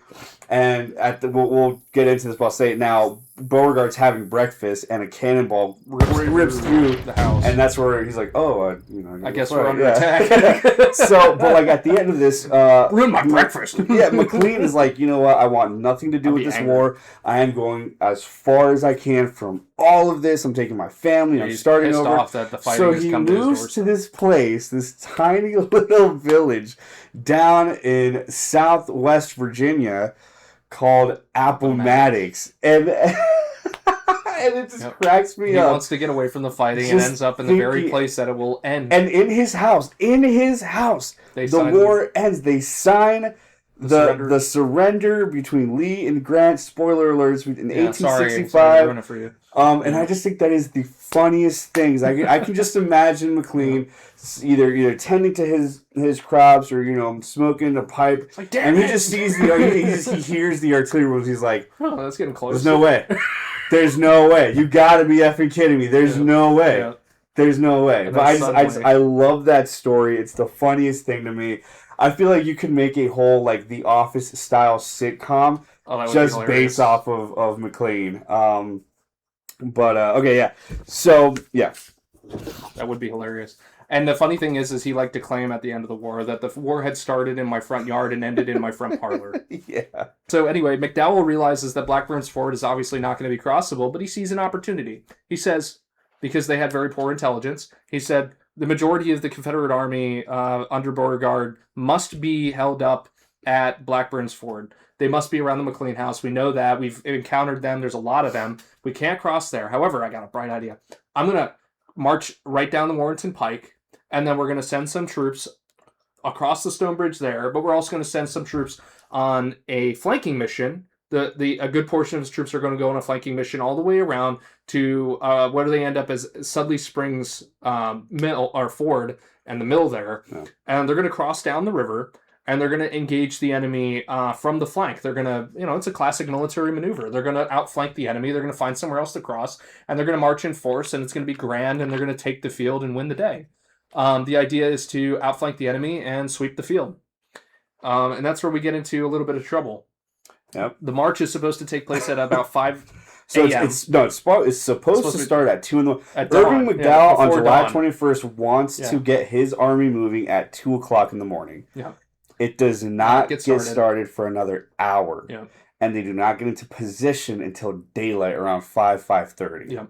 And we'll get into this, but I'll say it now. Beauregard's having breakfast, and a cannonball rips through the house, and that's where he's like, "Oh, I guess we're under attack." But like at the end of this, ruin my breakfast. McLean is like, you know what? I want nothing to do with this war. I am going as far as I can from all of this. I'm taking my family. I'm starting over. Off that the fighting so he moves to this place, this tiny little village down in Southwest Virginia, called Appomattox, and it just cracks me up. He wants to get away from the fighting and ends up in the very place that it will end. And in his house, the war ends. They sign The surrender between Lee and Grant, spoiler alerts, in 1865. Sorry to ruin it for you. And I just think that is the funniest things. I can just imagine McLean either tending to his crops or smoking a pipe, like, and he just sees he hears the artillery wounds. He's like, "Oh, that's getting close." There's no way. There's no way. You gotta be effing kidding me. There's no way. Yeah. There's no way. But I love that story. It's the funniest thing to me. I feel like you could make a whole The Office style sitcom just based off of McLean. But okay, yeah. So yeah, that would be hilarious. And the funny thing is he liked to claim at the end of the war that the war had started in my front yard and ended in my front parlor. Yeah. So anyway, McDowell realizes that Blackburn's Ford is obviously not going to be crossable, but he sees an opportunity. He says, because they had very poor intelligence, he said the majority of the Confederate Army under Beauregard must be held up at Blackburn's Ford. They must be around the McLean house. We know that. We've encountered them. There's a lot of them. We can't cross there. However, I got a bright idea. I'm going to march right down the Warrenton Pike, and then we're going to send some troops across the Stone Bridge there, but we're also going to send some troops on a flanking mission. A good portion of his troops are going to go on a flanking mission all the way around to where do they end up as Sudley Springs mill or ford and the mill there, and they're going to cross down the river. And they're going to engage the enemy from the flank. They're going to, it's a classic military maneuver. They're going to outflank the enemy. They're going to find somewhere else to cross. And they're going to march in force. And it's going to be grand. And they're going to take the field and win the day. The idea is to outflank the enemy and sweep the field. And that's where we get into a little bit of trouble. Yep. The march is supposed to take place at about 5 So it's supposed to start at 2 in the morning. Irving McDowell on July 21st wants to get his army moving at 2 o'clock in the morning. Yeah. It does not get started for another hour. Yeah. And they do not get into position until daylight around 5:30. Yeah.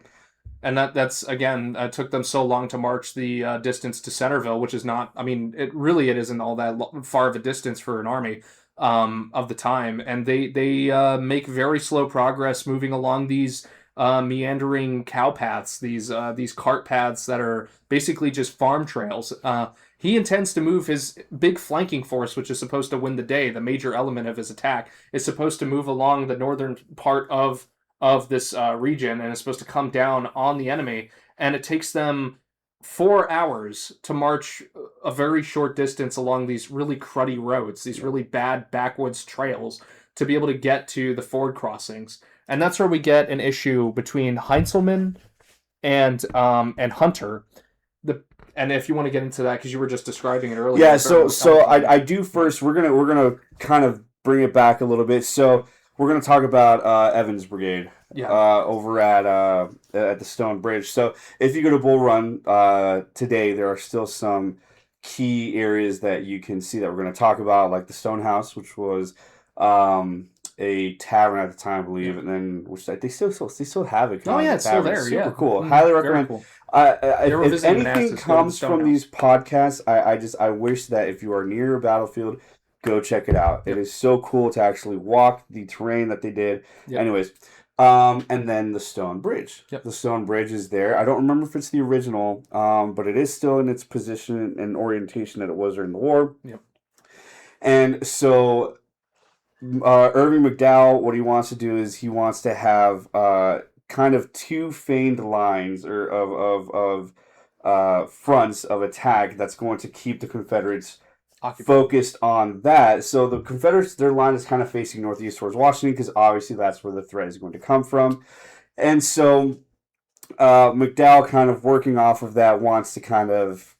And that's again, it took them so long to march the distance to Centerville, which is not, it isn't all that far of a distance for an army of the time. And they make very slow progress moving along these meandering cow paths, these cart paths that are basically just farm trails. He intends to move his big flanking force, which is supposed to win the day. The major element of his attack is supposed to move along the northern part of this region, and is supposed to come down on the enemy. And it takes them 4 hours to march a very short distance along these really cruddy roads, these really bad backwoods trails, to be able to get to the ford crossings. And that's where we get an issue between Heintzelman and Hunter. And if you want to get into that, because you were just describing it earlier. Yeah, so I do first. We're gonna kind of bring it back a little bit. So we're gonna talk about Evans' brigade over at the Stone Bridge. So if you go to Bull Run today, there are still some key areas that you can see that we're gonna talk about, like the Stone House, which was a tavern at the time, I believe, and then they still have it. Oh yeah, it's still there. Super cool. Highly recommend. Cool. If anything comes from these podcasts, I wish that if you are near a battlefield, go check it out. It is so cool to actually walk the terrain that they did. Yep. Anyways, and then the Stone Bridge. Yep. The Stone Bridge is there. I don't remember if it's the original, but it is still in its position and orientation that it was during the war. Yep. And so Irving McDowell, what he wants to do is he wants to have kind of two feigned lines of fronts of attack that's going to keep the Confederates focused on that. So the Confederates, their line is kind of facing northeast towards Washington, because obviously that's where the threat is going to come from. And so McDowell, kind of working off of that, wants to kind of,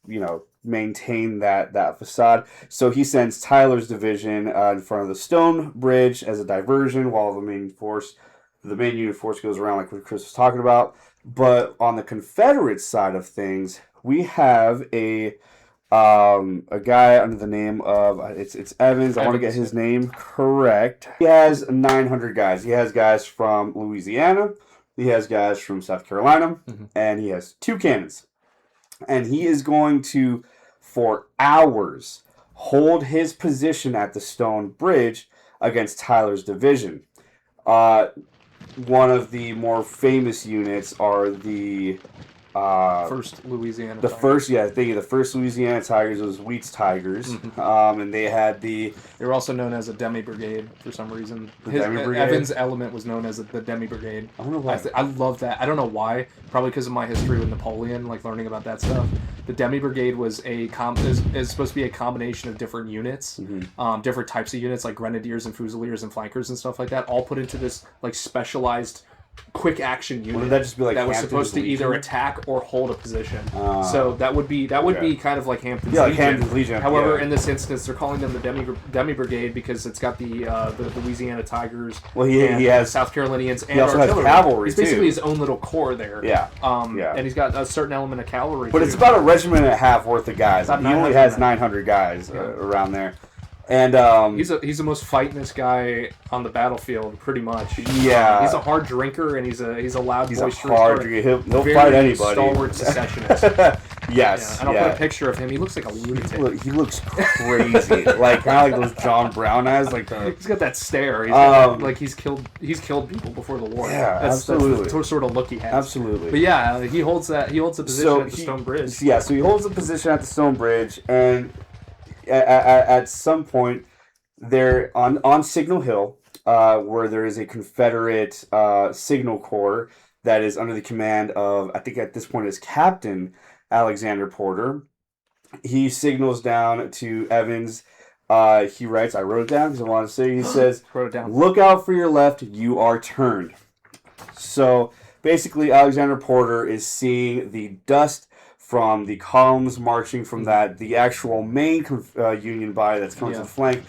maintain that facade. So he sends Tyler's division in front of the Stone Bridge as a diversion, while the main Union force goes around, like what Chris was talking about. But on the Confederate side of things, we have a guy under the name of it's Evans. I want to get his name correct. He has 900 guys. He has guys from Louisiana. He has guys from South Carolina, and he has 2 cannons. And he is going to, for hours, hold his position at the Stone Bridge against Tyler's division. One of the more famous units are the First Louisiana The Tigers. first, yeah, the first Louisiana Tigers was Wheat's Tigers, and they had They were also known as a demi brigade for some reason. the Demi Brigade. Evans' element was known as the demi brigade. I don't know why. I love that. I don't know why. Probably because of my history with Napoleon, like learning about that stuff. The demi brigade was is supposed to be a combination of different units, different types of units like grenadiers and fusiliers and flankers and stuff like that, all put into this like specialized quick action unit. Wouldn't that just be like that was Hampton's supposed to Legion? either attack or hold a position? So that would be kind of like Hampton's Yeah, like Legion. Hampton's Legion. However, yeah. in this instance, they're calling them the demi brigade because it's got the Louisiana Tigers. Well, he has South Carolinians and he also artillery. has cavalry He's basically too. his own little corps there. Yeah. And he's got a certain element of cavalry. But too. it's about a regiment and a half worth of guys. About He only 900 has men. 900 guys around there. And he's the most fightingest guy on the battlefield, pretty much. Yeah. He's a hard drinker and he's a loud, he's a boisterous. hard. He'll fight anybody. Stalwart secessionist. Yes. And I'll put a picture of him. He looks like a lunatic. Look, he looks crazy. Like kind of like those John Brown eyes. Like the. He's got that stare. He's got like he's killed people before the war. Yeah, that's absolutely. the sort of look he has. Absolutely. But yeah, he holds the position at the Stone Bridge. Yeah, so he holds the position at the Stone Bridge, and at some point, they're on Signal Hill, where there is a Confederate signal corps that is under the command of, I think at this point is Captain Alexander Porter. He signals down to Evans. He writes, I wrote it down because I want to say, he says, Wrote it down. look out for your left, you are turned. So basically, Alexander Porter is seeing the dust from the columns marching from the actual main Union body that's coming to the flank.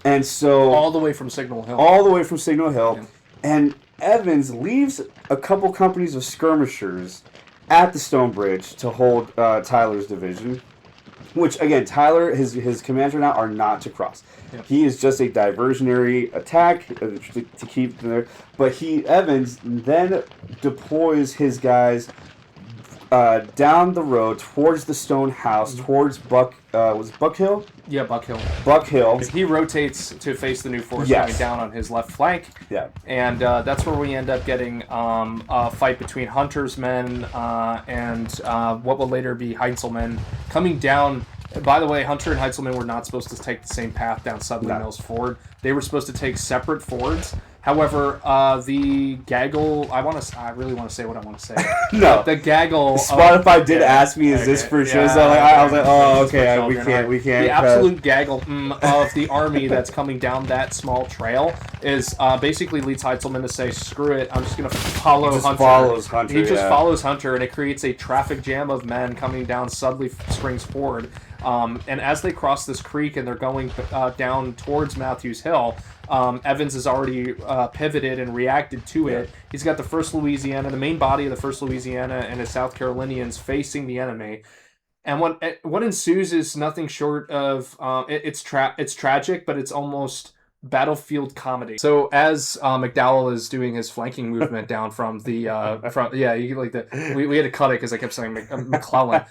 And so All the way from Signal Hill. all the way from Signal Hill. Yeah. And Evans leaves a couple companies of skirmishers at the Stone Bridge to hold Tyler's division. Which, again, Tyler, his commands right now are not to cross. Yep. He is just a diversionary attack to keep them there. But Evans then deploys his guys down the road towards the stone house, towards was it Buck Hill? Yeah, Buck Hill. Buck Hill. He rotates to face the new force Yes. coming down on his left flank. Yeah. And that's where we end up getting a fight between Hunter's men and what will later be Heintzelmen coming down. By the way, Hunter and Heintzelman were not supposed to take the same path down Sudley Mills Ford. They were supposed to take separate fords. However, the gaggle, I really want to say what I want to say. No. The gaggle. Spotify did ask me, is this for sure? So I was like, oh, okay, we can't. The absolute gaggle of the army that's coming down that small trail is basically leads Heintzelman to say, screw it, I'm just going to follow Hunter. Follows Hunter. He just follows Hunter, and it creates a traffic jam of men coming down Sudley Springs Ford. And as they cross this creek and they're going down towards Matthews Hill, Evans has already pivoted and reacted to it. He's got the 1st Louisiana, the main body of the 1st Louisiana and his South Carolinians facing the enemy. And what ensues is nothing short of it's tragic, but it's almost battlefield comedy. So as McDowell is doing his flanking movement down from the we had to cut it because I kept saying McClellan.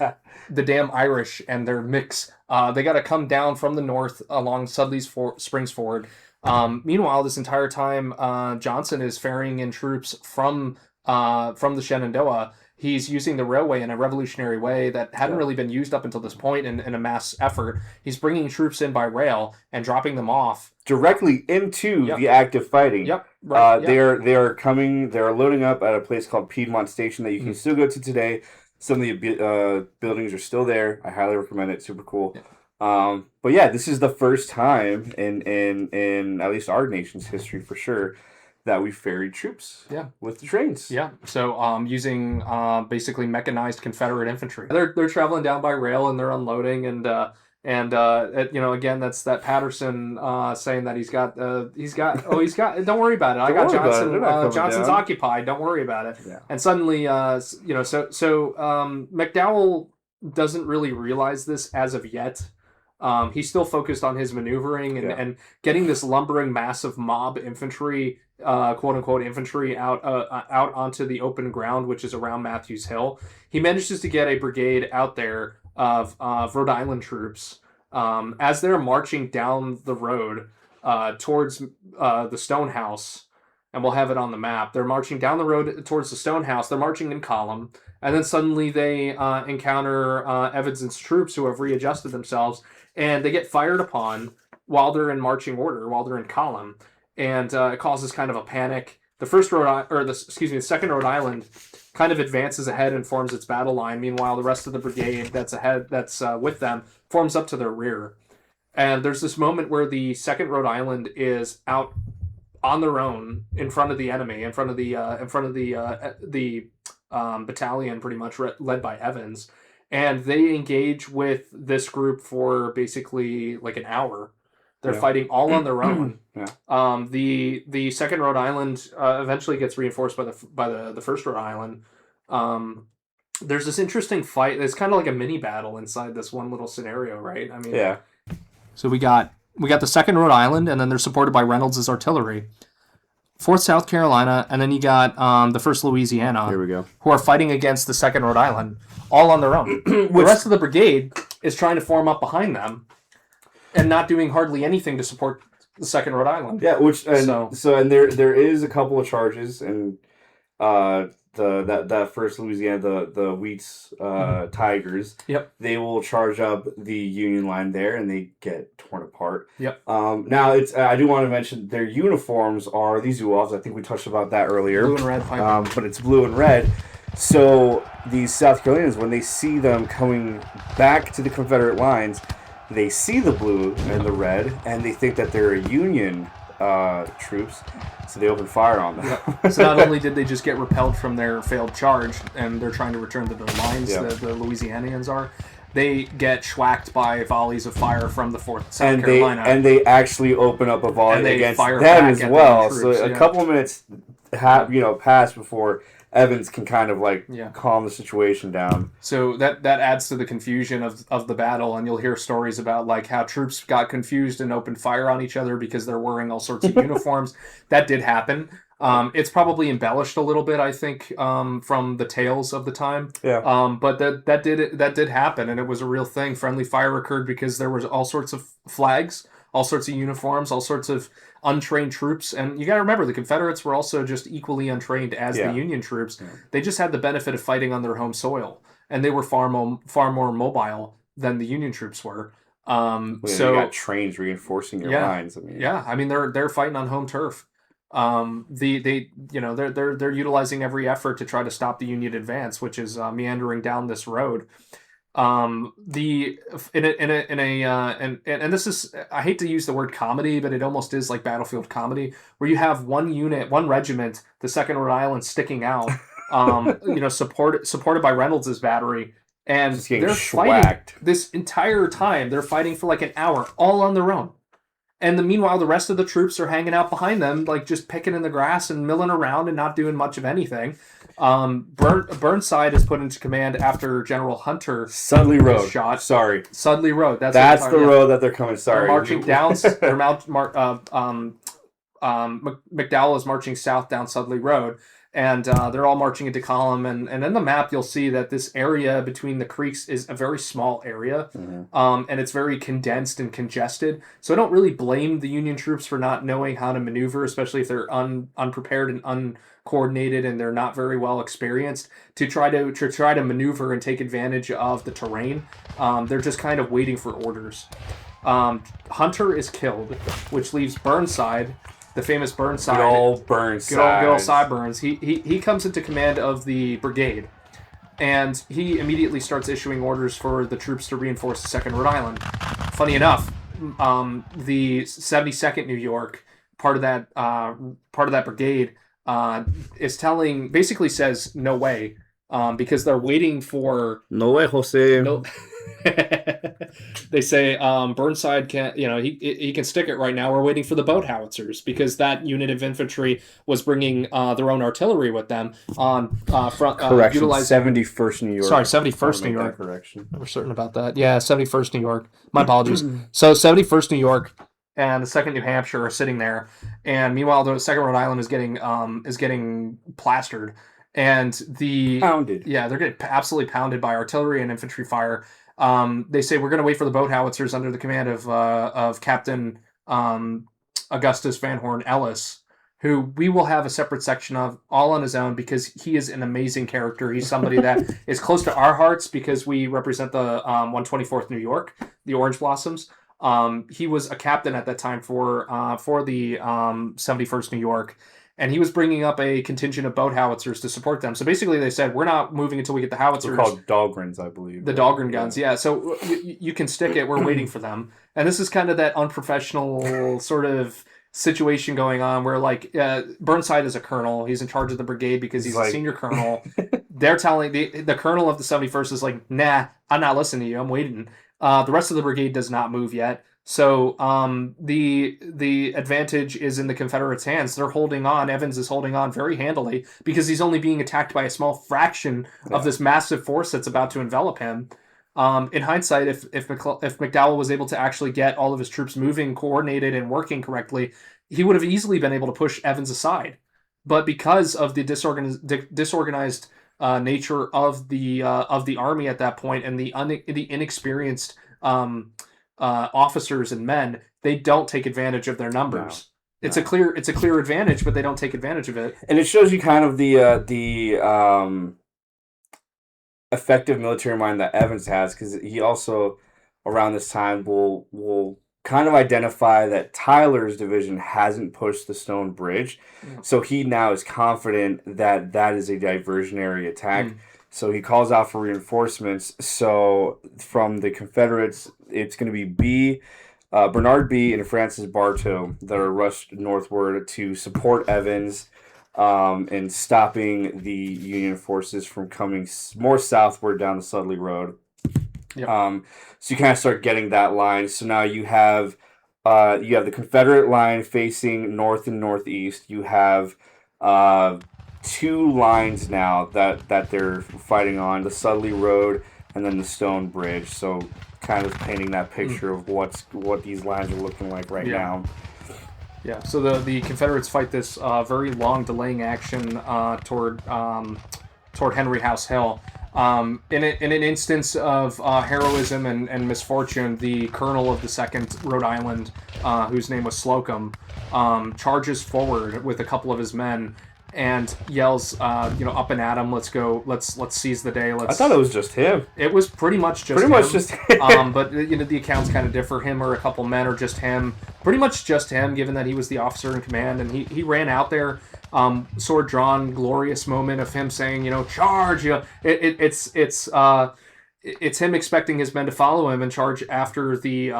The damn Irish and their mix. They got to come down from the north along Sudley Springs Ford. Meanwhile, this entire time, Johnson is ferrying in troops from the Shenandoah. He's using the railway in a revolutionary way that hadn't really been used up until this point in a mass effort. He's bringing troops in by rail and dropping them off directly into the active fighting. Yep. Right. They are coming. They are loading up at a place called Piedmont Station that you can still go to today. Some of the buildings are still there. I highly recommend it. Super cool. Yeah. But yeah, this is the first time in at least our nation's history for sure that we ferried troops with the trains. Yeah. So using basically mechanized Confederate infantry. They're traveling down by rail and they're unloading and again, that's that Patterson saying that he's got don't worry about it. I got Johnson. Johnson's occupied. Don't worry about it. Yeah. And suddenly, McDowell doesn't really realize this as of yet. He's still focused on his maneuvering and getting this lumbering mass of mob infantry, quote unquote infantry, out onto the open ground, which is around Matthews Hill. He manages to get a brigade out there of Rhode Island troops as they're marching down the road towards the Stone House. and we'll have it on the map. They're marching down the road towards the stone house. They're marching in column, and then suddenly they encounter Evans's troops who have readjusted themselves, and they get fired upon while they're in marching order, while they're in column, and it causes kind of a panic. The the second Rhode Island kind of advances ahead and forms its battle line. Meanwhile, the rest of the brigade that's with them, forms up to their rear. And there's this moment where the second Rhode Island is out on their own in front of the enemy, in front of the battalion, pretty much led by Evans, and they engage with this group for basically like an hour. They're fighting all on their own. The second Rhode Island eventually gets reinforced by the first Rhode Island. There's this interesting fight. It's kind of like a mini battle inside this one little scenario, right? I mean, So we got the second Rhode Island, and then they're supported by Reynolds' artillery. Fourth South Carolina, and then you got the first Louisiana. Here we go. Who are fighting against the second Rhode Island, all on their own. The rest of the brigade is trying to form up behind them, and not doing hardly anything to support the second Rhode Island. Yeah, and there is a couple of charges, and that first Louisiana, the Wheats Tigers. Yep. They will charge up the Union line there, and they get torn apart. Yep. Now I do want to mention their uniforms are these Zouaves. I think we touched about that earlier. Blue and red. But it's blue and red. So these South Carolinians, when they see them coming back to the Confederate lines, they see the blue and the red, and they think that they're Union troops, so they open fire on them. Yep. So not only did they just get repelled from their failed charge, and they're trying to return to their lines, the Louisianians are, they get schwacked by volleys of fire from the 4th South Carolina. And they actually open up a volley against them as well. So a couple of minutes pass before Evans can kind of calm the situation down. So that adds to the confusion of the battle, and you'll hear stories about how troops got confused and opened fire on each other because they're wearing all sorts of uniforms. That did happen. It's probably embellished a little bit, I think, from the tales of the time. Yeah. But that did happen, and it was a real thing. Friendly fire occurred because there was all sorts of flags, all sorts of uniforms, all sorts of untrained troops. And you got to remember, the Confederates were also just equally untrained as the Union troops. Yeah. They just had the benefit of fighting on their home soil, and they were far more mobile than the Union troops were. So you got trains reinforcing your lines. I mean they're fighting on home turf. They're utilizing every effort to try to stop the Union advance, which is meandering down this road. And this is, I hate to use the word comedy, but it almost is like battlefield comedy, where you have one regiment, the second Rhode Island, sticking out, supported by Reynolds' battery, and they're fighting this entire time. They're fighting for like an hour, all on their own. And meanwhile, the rest of the troops are hanging out behind them, just picking in the grass and milling around and not doing much of anything. Burnside is put into command after General Hunter Sudley Road shot. Sorry, Sudley Road. That's the road that they're coming. Sorry, they're marching down. McDowell is marching south down Sudley Road. And they're all marching into column, and in the map you'll see that this area between the creeks is a very small area, and it's very condensed and congested. So I don't really blame the Union troops for not knowing how to maneuver, especially if they're unprepared and uncoordinated, and they're not very well experienced to try to maneuver and take advantage of the terrain. They're just kind of waiting for orders. Hunter is killed, which leaves Burnside. The famous Burnside. Good old Burnside. Good old Sideburns. He comes into command of the brigade, and he immediately starts issuing orders for the troops to reinforce the 2nd Rhode Island. Funny enough, the 72nd New York, part of that brigade, basically says no way, because they're waiting for no way, Jose. No. They say Burnside can't, he can stick it right now. We're waiting for the boat howitzers, because that unit of infantry was bringing their own artillery with them on front. Correction, 71st New York. Sorry, 71st New York. Correction. We're certain about that. Yeah, 71st New York. My apologies. So 71st New York and the 2nd New Hampshire are sitting there, and meanwhile the 2nd Rhode Island is getting plastered, and pounded. Yeah, they're getting absolutely pounded by artillery and infantry fire. They say we're going to wait for the boat howitzers under the command of Captain Augustus Van Horn Ellis, who we will have a separate section of all on his own because he is an amazing character. He's somebody that is close to our hearts because we represent the 124th New York, the Orange Blossoms. He was a captain at that time for the 71st New York, and he was bringing up a contingent of boat howitzers to support them. So basically, they said, we're not moving until we get the howitzers. They're called Dahlgrens, I believe. The Dahlgren guns, yeah. So you can stick it. We're waiting for them. And this is kind of that unprofessional sort of situation going on where, like, Burnside is a colonel. He's in charge of the brigade because he's a senior colonel. They're telling the colonel of the 71st is like, nah, I'm not listening to you. I'm waiting. The rest of the brigade does not move yet. So the advantage is in the Confederates' hands. They're holding on. Evans is holding on very handily because he's only being attacked by a small fraction of this massive force that's about to envelop him. In hindsight, if McDowell was able to actually get all of his troops moving, coordinated, and working correctly, he would have easily been able to push Evans aside. But because of the disorganized nature of the army at that point and the inexperienced officers and men, they don't take advantage of their numbers. No. It's a clear advantage, but they don't take advantage of it. And it shows you kind of the effective military mind that Evans has, because he also around this time will kind of identify that Tyler's division hasn't pushed the stone bridge, so he now is confident that that is a diversionary attack. So he calls out for reinforcements. So from the Confederates, it's going to be Bernard B. and Francis Bartow that are rushed northward to support Evans and stopping the Union forces from coming more southward down the Sudley Road. Yep. So you kind of start getting that line. So now you have the Confederate line facing north and northeast. You have two lines now that they're fighting on, the Sudley Road and then the Stone Bridge. So kind of painting that picture of what these lines are looking like right now. Yeah, so the Confederates fight this very long delaying action toward Henry House Hill. In an instance of heroism and misfortune, the colonel of the 2nd Rhode Island, whose name was Slocum, charges forward with a couple of his men and yells, up and at him, let's go, let's seize the day. I thought it was just him. It was pretty much just him. But the accounts kind of differ. Him or a couple men, or just him. Pretty much just him, given that he was the officer in command, and he ran out there, sword drawn, glorious moment of him saying, charge. It's him expecting his men to follow him and charge after the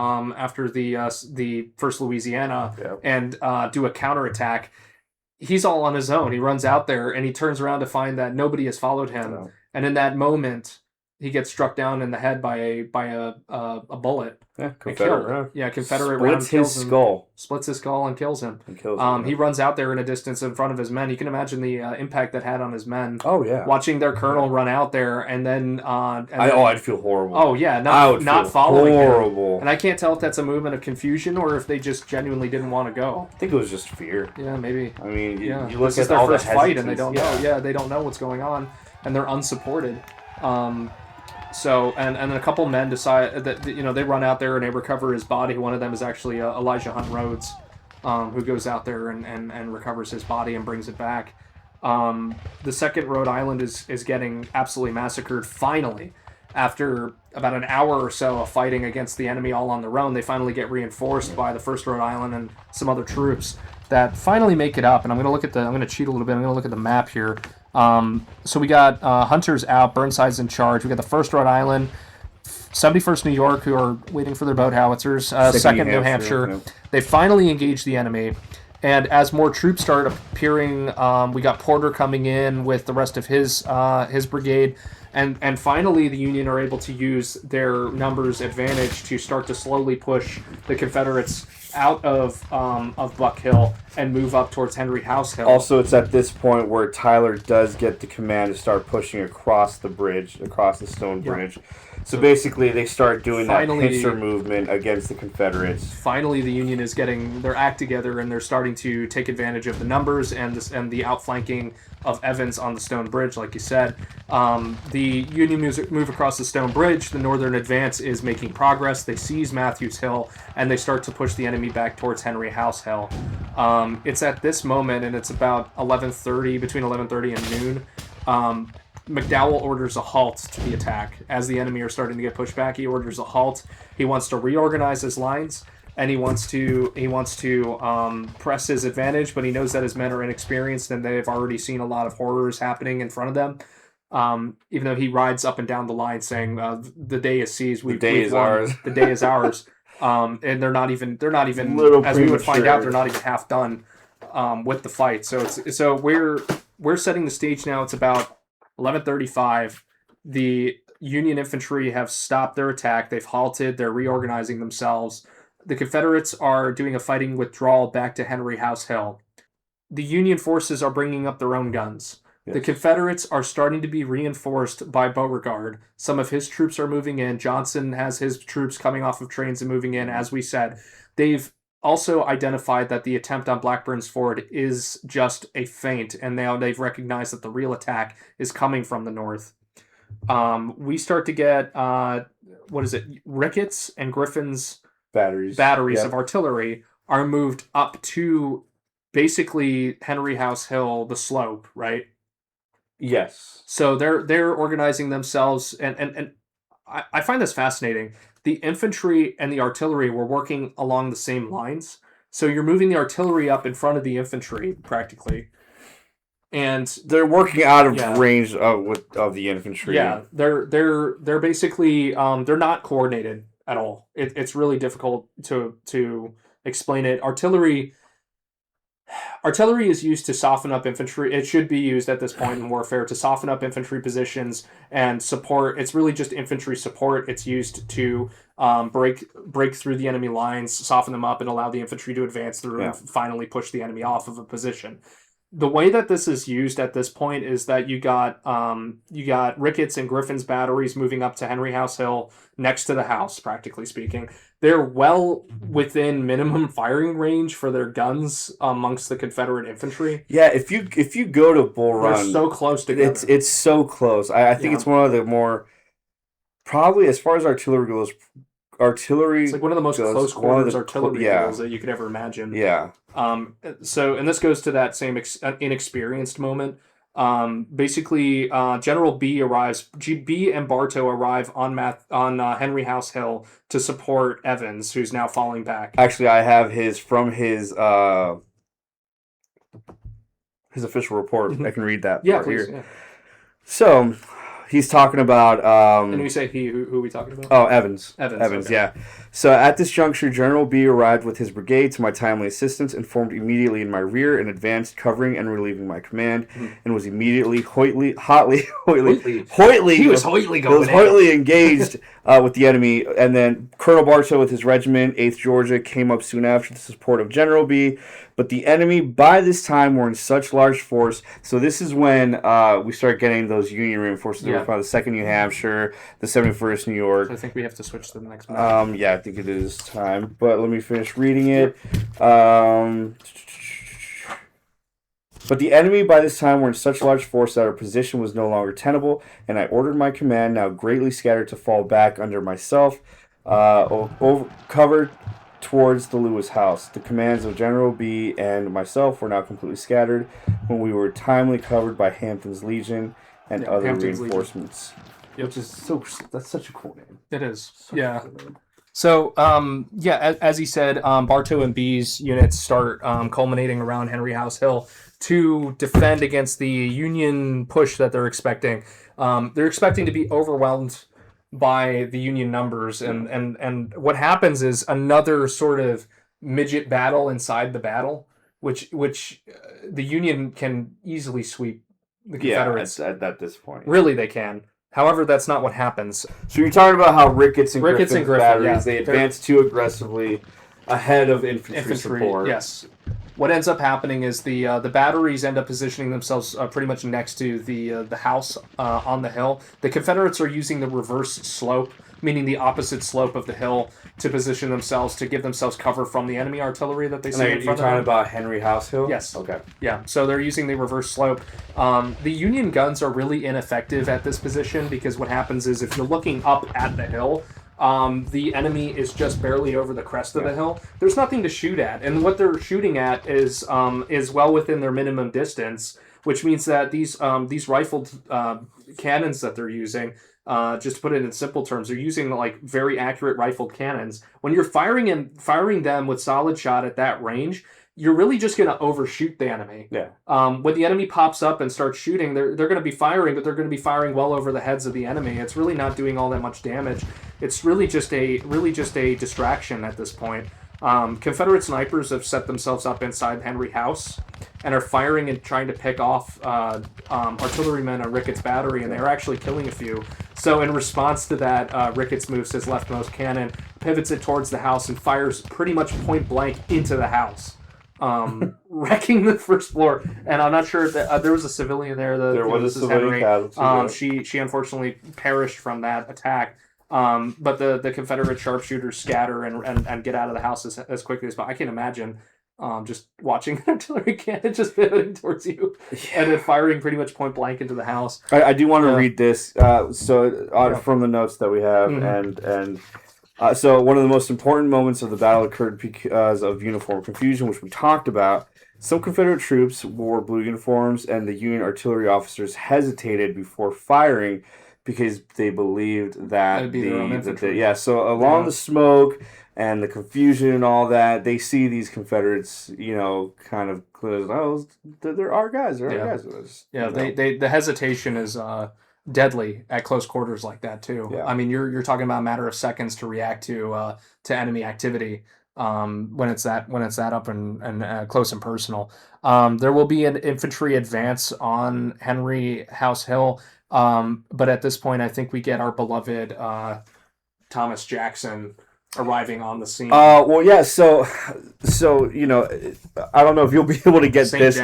First Louisiana and do a counterattack. He's all on his own. He runs out there and he turns around to find that nobody has followed him. No. And in that moment, he gets struck down in the head by a bullet. Yeah, Confederate. Confederate round kills his skull. Splits his skull and kills him. He He runs out there in a distance in front of his men. You can imagine the impact that had on his men. Oh yeah, watching their colonel run out there and then. I'd feel horrible. Oh yeah, not following horrible. Him. And I can't tell if that's a movement of confusion or if they just genuinely didn't want to go. I think it was just fear. Yeah, maybe. I mean, you look this at is their all first the fight and they don't know. Yeah, they don't know what's going on and they're unsupported. So and a couple men decide that they run out there and they recover his body. One of them is actually Elijah Hunt Rhodes, who goes out there and recovers his body and brings it back. The 2nd Rhode Island is getting absolutely massacred. Finally, after about an hour or so of fighting against the enemy all on their own, they finally get reinforced by the 1st Rhode Island and some other troops that finally make it up. And I'm going to cheat a little bit. I'm going to look at the map here. So we got Hunter's out, Burnside's in charge. We got the 1st Rhode Island, 71st New York, who are waiting for their boat howitzers, 2nd New Hampshire. Yeah. They finally engage the enemy. And as more troops start appearing, we got Porter coming in with the rest of his brigade. And finally, the Union are able to use their numbers advantage to start to slowly push the Confederates out of Buck Hill and move up towards Henry House Hill. Also, it's at this point where Tyler does get the command to start pushing across the Stone Bridge. So basically, they start doing that pincer movement against the Confederates. Finally, the Union is getting their act together, and they're starting to take advantage of the numbers and the outflanking of Evans on the stone bridge, like you said. The Union move across the stone bridge. The northern advance is making progress. They seize Matthews Hill, and they start to push the enemy back towards Henry House Hill. It's at this moment, and it's about 11:30, between 11:30 and noon. McDowell orders a halt to the attack. As the enemy are starting to get pushed back, he orders a halt. He wants to reorganize his lines, and he wants to press his advantage, but he knows that his men are inexperienced and they've already seen a lot of horrors happening in front of them. Even though he rides up and down the line saying, "The day is seized. We've won. Ours. The day is ours." And they're not even as we would find out, they're not even half done with the fight. So we're setting the stage now. It's about 11:35. The Union infantry have stopped their attack. They've halted. They're reorganizing themselves. The Confederates are doing a fighting withdrawal back to Henry House Hill. The Union forces are bringing up their own guns. Yes. The Confederates are starting to be reinforced by Beauregard. Some of his troops are moving in. Johnson has his troops coming off of trains and moving in, as we said. They've also identified that the attempt on Blackburn's Ford is just a feint, and now they've recognized that the real attack is coming from the north. We start to get Ricketts and Griffin's batteries of artillery are moved up to basically Henry House Hill, the slope, right? Yes. So they're organizing themselves, and I find this fascinating. The infantry and the artillery were working along the same lines. So you're moving the artillery up in front of the infantry, practically. And they're working out of range of the infantry. Yeah, they're basically they're not coordinated at all. It's really difficult to explain it. Artillery is used to soften up infantry. It should be used at this point in warfare to soften up infantry positions and support. It's really just infantry support. It's used to break through the enemy lines, soften them up, and allow the infantry to advance through and finally push the enemy off of a position. The way that this is used at this point is that you got Ricketts and Griffin's batteries moving up to Henry House Hill next to the house, practically speaking. They're well within minimum firing range for their guns amongst the Confederate infantry. Yeah, if you go to Bull Run, they're so close together. It's so close. I think it's one of the more, probably as far as artillery goes, it's like one of the most close quarters artillery duels that you could ever imagine. Yeah. And this goes to that same inexperienced moment. Basically, General B arrives. B and Bartow arrive on Henry House Hill to support Evans, who's now falling back. Actually, I have his official report. I can read that. Yeah, please. Yeah. So, he's talking about. And when you say he, who are we talking about? Oh, Evans. Evans, okay. Yeah. So at this juncture, General B arrived with his brigade to my timely assistance and formed immediately in my rear and advanced, covering and relieving my command, and was immediately hotly engaged with the enemy. And then Colonel Bartow with his regiment, 8th Georgia, came up soon after the support of General B. But the enemy, by this time, were in such large force. So this is when we start getting those Union reinforcements. Yeah. From the 2nd New Hampshire, the 71st New York. So I think we have to switch to the next map. Yeah, I think it is time. But let me finish reading it. But the enemy, by this time, were in such large force that our position was no longer tenable, and I ordered my command, now greatly scattered, to fall back under myself, covered towards the Lewis house. The commands of General B and myself were now completely scattered when we were timely covered by Hampton's Legion and other Hampton's reinforcements. Yep. Which is that's such a cool name. It is. So, as he said, Bartow and B's units start culminating around Henry House Hill to defend against the Union push that they're expecting. They're expecting to be overwhelmed by the Union numbers, and what happens is another sort of midget battle inside the battle, which the Union can easily sweep the Confederates. At this point. Really, they can. However, that's not what happens. So you're talking about how Ricketts and Griffin's batteries, they advance too aggressively ahead of infantry support. Yes. What ends up happening is the batteries end up positioning themselves pretty much next to the house on the hill. The Confederates are using the reverse slope meaning the opposite slope of the hill, to position themselves, to give themselves cover from the enemy artillery that they see in You're front of talking them. about Henry House Hill? Yes. Okay. Yeah, so they're using the reverse slope. The Union guns are really ineffective at this position because what happens is if you're looking up at the hill, the enemy is just barely over the crest of the hill. There's nothing to shoot at, and what they're shooting at is well within their minimum distance, which means that these rifled cannons that they're using, just to put it in simple terms, they're using like very accurate rifled cannons. When you're firing them with solid shot at that range, you're really just going to overshoot the enemy. Yeah. When the enemy pops up and starts shooting, they're going to be firing, but they're going to be firing well over the heads of the enemy. It's really not doing all that much damage. It's really just a distraction at this point. Confederate snipers have set themselves up inside Henry House and are firing and trying to pick off artillerymen on Ricketts Battery, and they're actually killing a few. So in response to that, Ricketts moves his leftmost cannon, pivots it towards the house, and fires pretty much point blank into the house. Wrecking the first floor, and I'm not sure if there was a civilian there. There was a civilian casualty. She unfortunately perished from that attack. But the Confederate sharpshooters scatter and get out of the house as quickly as possible. I can imagine just watching an artillery cannon just pivoting towards you and then firing pretty much point blank into the house. I do want to read this from the notes that we have, and so one of the most important moments of the battle occurred because of uniform confusion, which we talked about. Some Confederate troops wore blue uniforms, and the Union artillery officers hesitated before firing because they believed that so along the smoke and the confusion and all that, they see these Confederates, kind of they're our guys. They're our guys. Yeah, the hesitation is deadly at close quarters like that too. Yeah. I mean, you're talking about a matter of seconds to react to enemy activity when it's that up and close and personal. There will be an infantry advance on Henry House Hill, but at this point, I think we get our beloved Thomas Jackson arriving on the scene. Well, yeah. So I don't know if you'll be able to get this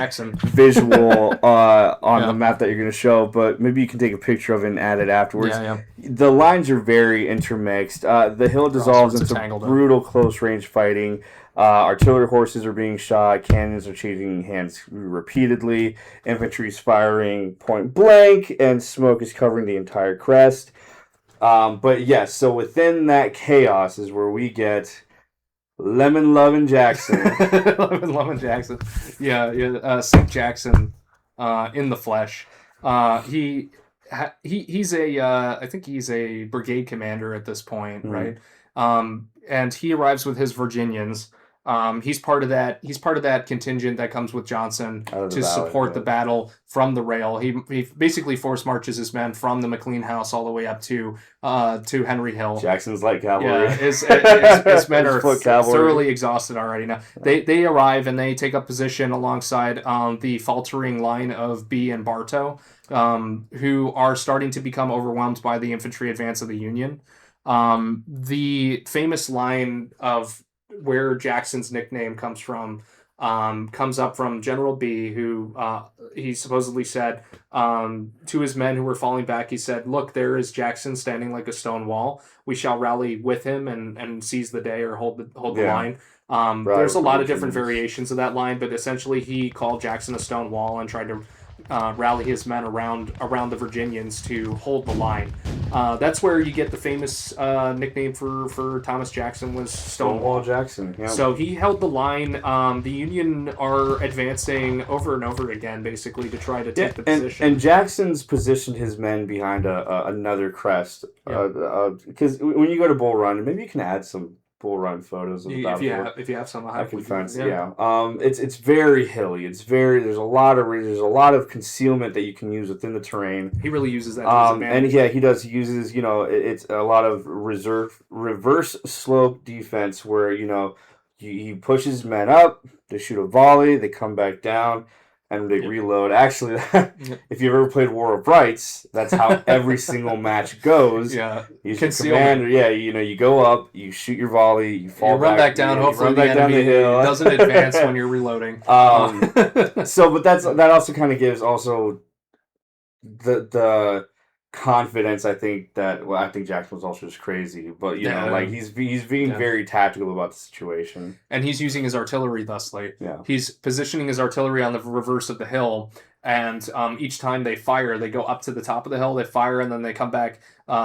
visual on the map that you're going to show, but maybe you can take a picture of it and add it afterwards. Yeah. The lines are very intermixed. The hill dissolves into brutal close range fighting. Artillery horses are being shot. Cannons are changing hands repeatedly. Infantry's firing point blank, and smoke is covering the entire crest. But yes, so within that chaos is where we get Lemon Lovin' Jackson. Lemon Lovin' Jackson. Yeah, St. Jackson in the flesh. He's I think he's a brigade commander at this point, right? And he arrives with his Virginians. He's part of that contingent that comes with Johnson to support the battle from the rail. He basically force marches his men from the McLean House all the way up to Henry Hill. Jackson's light cavalry. Yeah, his men are thoroughly exhausted already now. They arrive and they take up position alongside the faltering line of Bee and Bartow, who are starting to become overwhelmed by the infantry advance of the Union. The famous line of where Jackson's nickname comes from comes up from General B, who he supposedly said to his men who were falling back, he said, "Look, there is Jackson standing like a stone wall. We shall rally with him and seize the day or hold the line." There's a lot of different variations of that line, but essentially he called Jackson a stone wall and tried to rally his men around the Virginians to hold the line. That's where you get the famous nickname for Thomas Jackson was Stonewall Jackson. Yeah. So he held the line. The Union are advancing over and over again, basically, to try to take the position. And Jackson's positioned his men behind another crest. Because when you go to Bull Run, maybe you can add some Bull Run photos of the battle. If you have some, I can find some. It's very hilly. There's a lot of concealment that you can use within the terrain. He really uses that to his advantage. And he does. He uses it's a lot of reverse slope defense where he pushes men up, they shoot a volley, they come back down, and they reload. Actually, if you've ever played War of Brights, that's how every single match goes. Yeah, he's your commander. Yeah, you go up, you shoot your volley, you fall run back down. Hopefully, the enemy doesn't advance when you're reloading. But that also kind of gives also the confidence. I think Jackson was also just crazy, but like he's being very tactical about the situation, and he's using his artillery thusly. Yeah, he's positioning his artillery on the reverse of the hill, and each time they fire, they go up to the top of the hill, they fire, and then they come back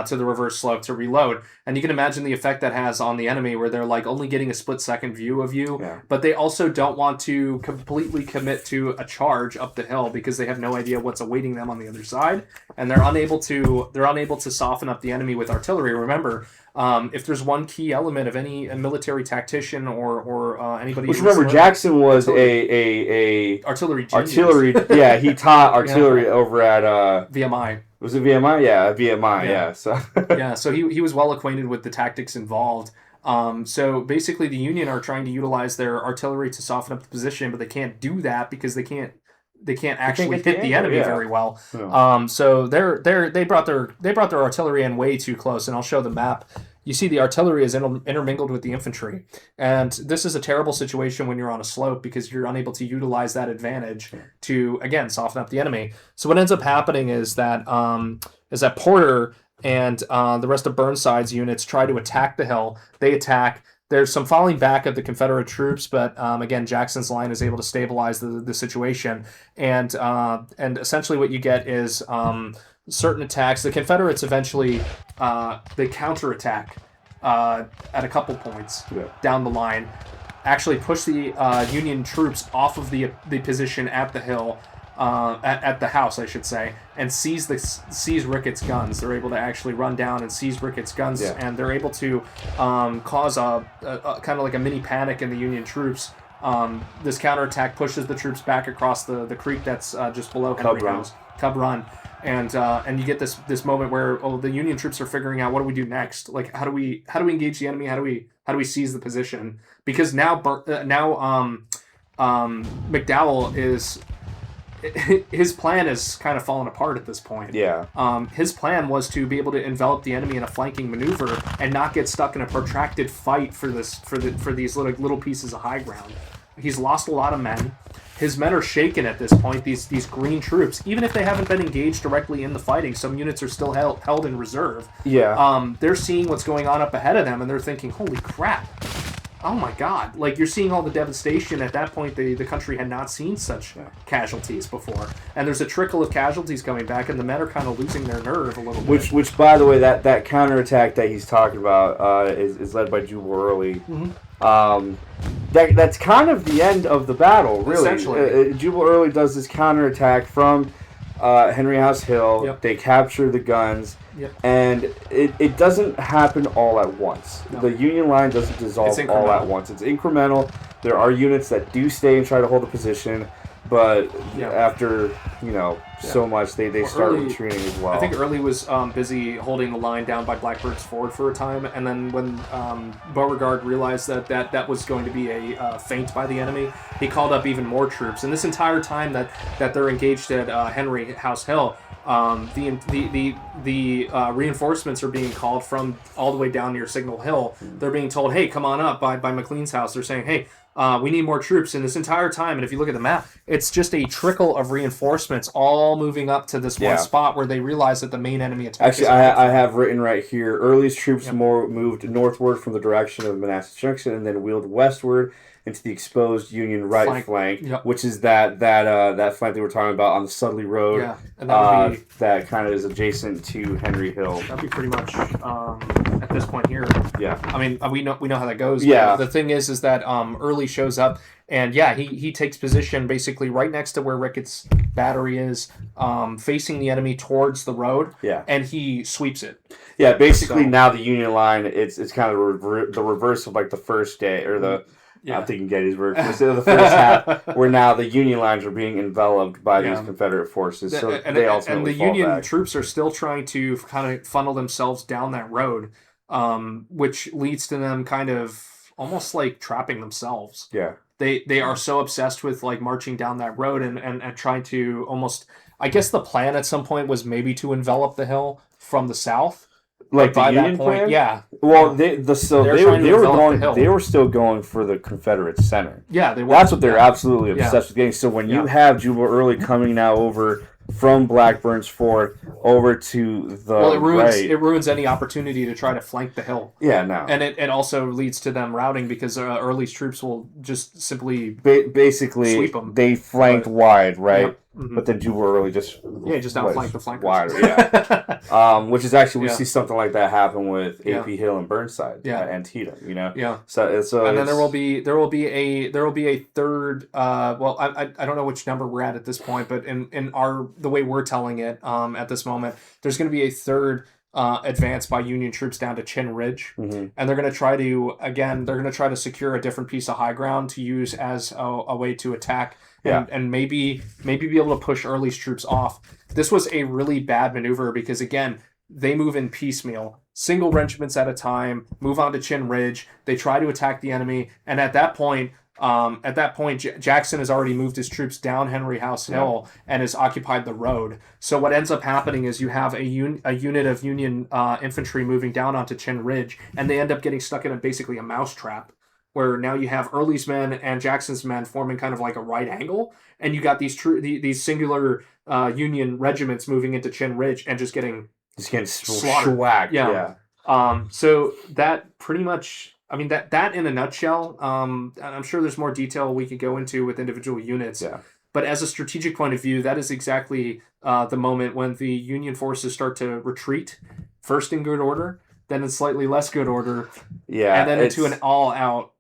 to the reverse slope to reload. And you can imagine the effect that has on the enemy, where they're like only getting a split-second view of you, but they also don't want to completely commit to a charge up the hill because they have no idea what's awaiting them on the other side, and they're unable to soften up the enemy with artillery. Remember, if there's one key element of any military tactician or anybody, which remember Jackson was a artillery. Yeah, he taught artillery over at VMI. Was it VMI? Yeah, VMI. Yeah. So so he was well acquainted with the tactics involved. So basically, the Union are trying to utilize their artillery to soften up the position, but they can't do that because they can't actually hit the enemy very well. Yeah. So they brought their artillery in way too close, and I'll show the map. You see the artillery is intermingled with the infantry, and this is a terrible situation when you're on a slope because you're unable to utilize that advantage to again soften up the enemy. So what ends up happening is that Porter and the rest of Burnside's units try to attack the hill. They attack. There's some falling back of the Confederate troops, but again, Jackson's line is able to stabilize the situation, and essentially what you get is certain attacks. The Confederates eventually they counterattack at a couple points down the line, actually push the Union troops off of the position at the hill. At the house, I should say, and seize Ricketts' guns. They're able to actually run down and seize Ricketts' guns, and they're able to cause a kind of like a mini panic in the Union troops. This counterattack pushes the troops back across the creek that's just below Henry House, Cub Run, and you get this moment where the Union troops are figuring out what do we do next? Like how do we engage the enemy? How do we seize the position? Because now McDowell is. His plan is kind of fallen apart at this point. Yeah. His plan was to be able to envelop the enemy in a flanking maneuver and not get stuck in a protracted fight for these little pieces of high ground. He's lost a lot of men. His men are shaken at this point. These green troops, even if they haven't been engaged directly in the fighting, some units are still held in reserve. Yeah. They're seeing what's going on up ahead of them, and they're thinking, "Holy crap! Oh my God!" Like you're seeing all the devastation. At that point, the country had not seen such casualties before, and there's a trickle of casualties coming back, and the men are kind of losing their nerve a little bit. Which, by the way, that counterattack that he's talking about is led by Jubal Early. Mm-hmm. That's kind of the end of the battle, really. Essentially, Jubal Early does this counterattack from Henry House Hill. Yep. They capture the guns. Yep. And it doesn't happen all at once. No. The Union line doesn't dissolve all at once. It's incremental. There are units that do stay and try to hold the position, but after so much, they start retreating as well. I think Early was busy holding the line down by Blackbird's Ford for a time, and then when Beauregard realized that was going to be a feint by the enemy, he called up even more troops. And this entire time that they're engaged at Henry House Hill, the reinforcements are being called from all the way down near Signal Hill. They're being told, "Hey, come on up." By McLean's house, they're saying, "Hey, we need more troops." And this entire time, and if you look at the map, it's just a trickle of reinforcements all moving up to this one spot where they realize that the main enemy attack. Actually, I have written right here: Early's troops moved northward from the direction of Manassas Junction, and then wheeled westward into the exposed Union right flank, which is that flank they were talking about on the Sudley Road. Yeah, and that kind of is adjacent to Henry Hill. That'd be pretty much at this point here. Yeah, I mean we know how that goes. Yeah, the thing is that Early shows up, and he takes position basically right next to where Ricketts' battery is, facing the enemy towards the road. Yeah, and he sweeps it. Yeah, basically now the Union line it's kind of the reverse of like the first day or the. I'm thinking Gettysburg. Instead of the first half, where now the Union lines are being enveloped by these Confederate forces, so they ultimately fall Union back. Troops are still trying to kind of funnel themselves down that road, which leads to them kind of almost like trapping themselves. Yeah, they are so obsessed with like marching down that road and trying to almost. I guess the plan at some point was maybe to envelop the hill from the south. Like the by Union that point, plan? yeah. Well, they were still going for the Confederate center. Yeah, they were. That's what they're absolutely obsessed with getting. So when you have Jubal Early coming now over from Blackburn's Ford over to the Well, right. it ruins any opportunity to try to flank the hill. Yeah, no. And it also leads to them routing because Early's troops will just simply Basically, sweep them. they flanked wide, right? Yep. Mm-hmm. But then you were really just just outflank the flankers. Wider, yeah. Which is actually we see something like that happen with AP Hill and Burnside, and Antietam, you know. Yeah. So and then there will be a third. Well, I don't know which number we're at this point, but in the way we're telling it at this moment, there's going to be a third advance by Union troops down to Chin Ridge, and they're going to try to secure a different piece of high ground to use as a way to attack. And maybe be able to push Early's troops off. This was a really bad maneuver because, again, they move in piecemeal, single regiments at a time, move on to Chin Ridge. They try to attack the enemy, and at that point, Jackson has already moved his troops down Henry House Hill and has occupied the road. So what ends up happening is you have a unit of Union infantry moving down onto Chin Ridge, and they end up getting stuck in basically a mousetrap, where now you have Early's men and Jackson's men forming kind of like a right angle, and you got these singular Union regiments moving into Chin Ridge and just getting slaughtered. Schwacked. Yeah. So that pretty much, I mean, that in a nutshell. I'm sure there's more detail we could go into with individual units. Yeah. But as a strategic point of view, that is exactly the moment when the Union forces start to retreat, first in good order, then in slightly less good order, and then into an all-out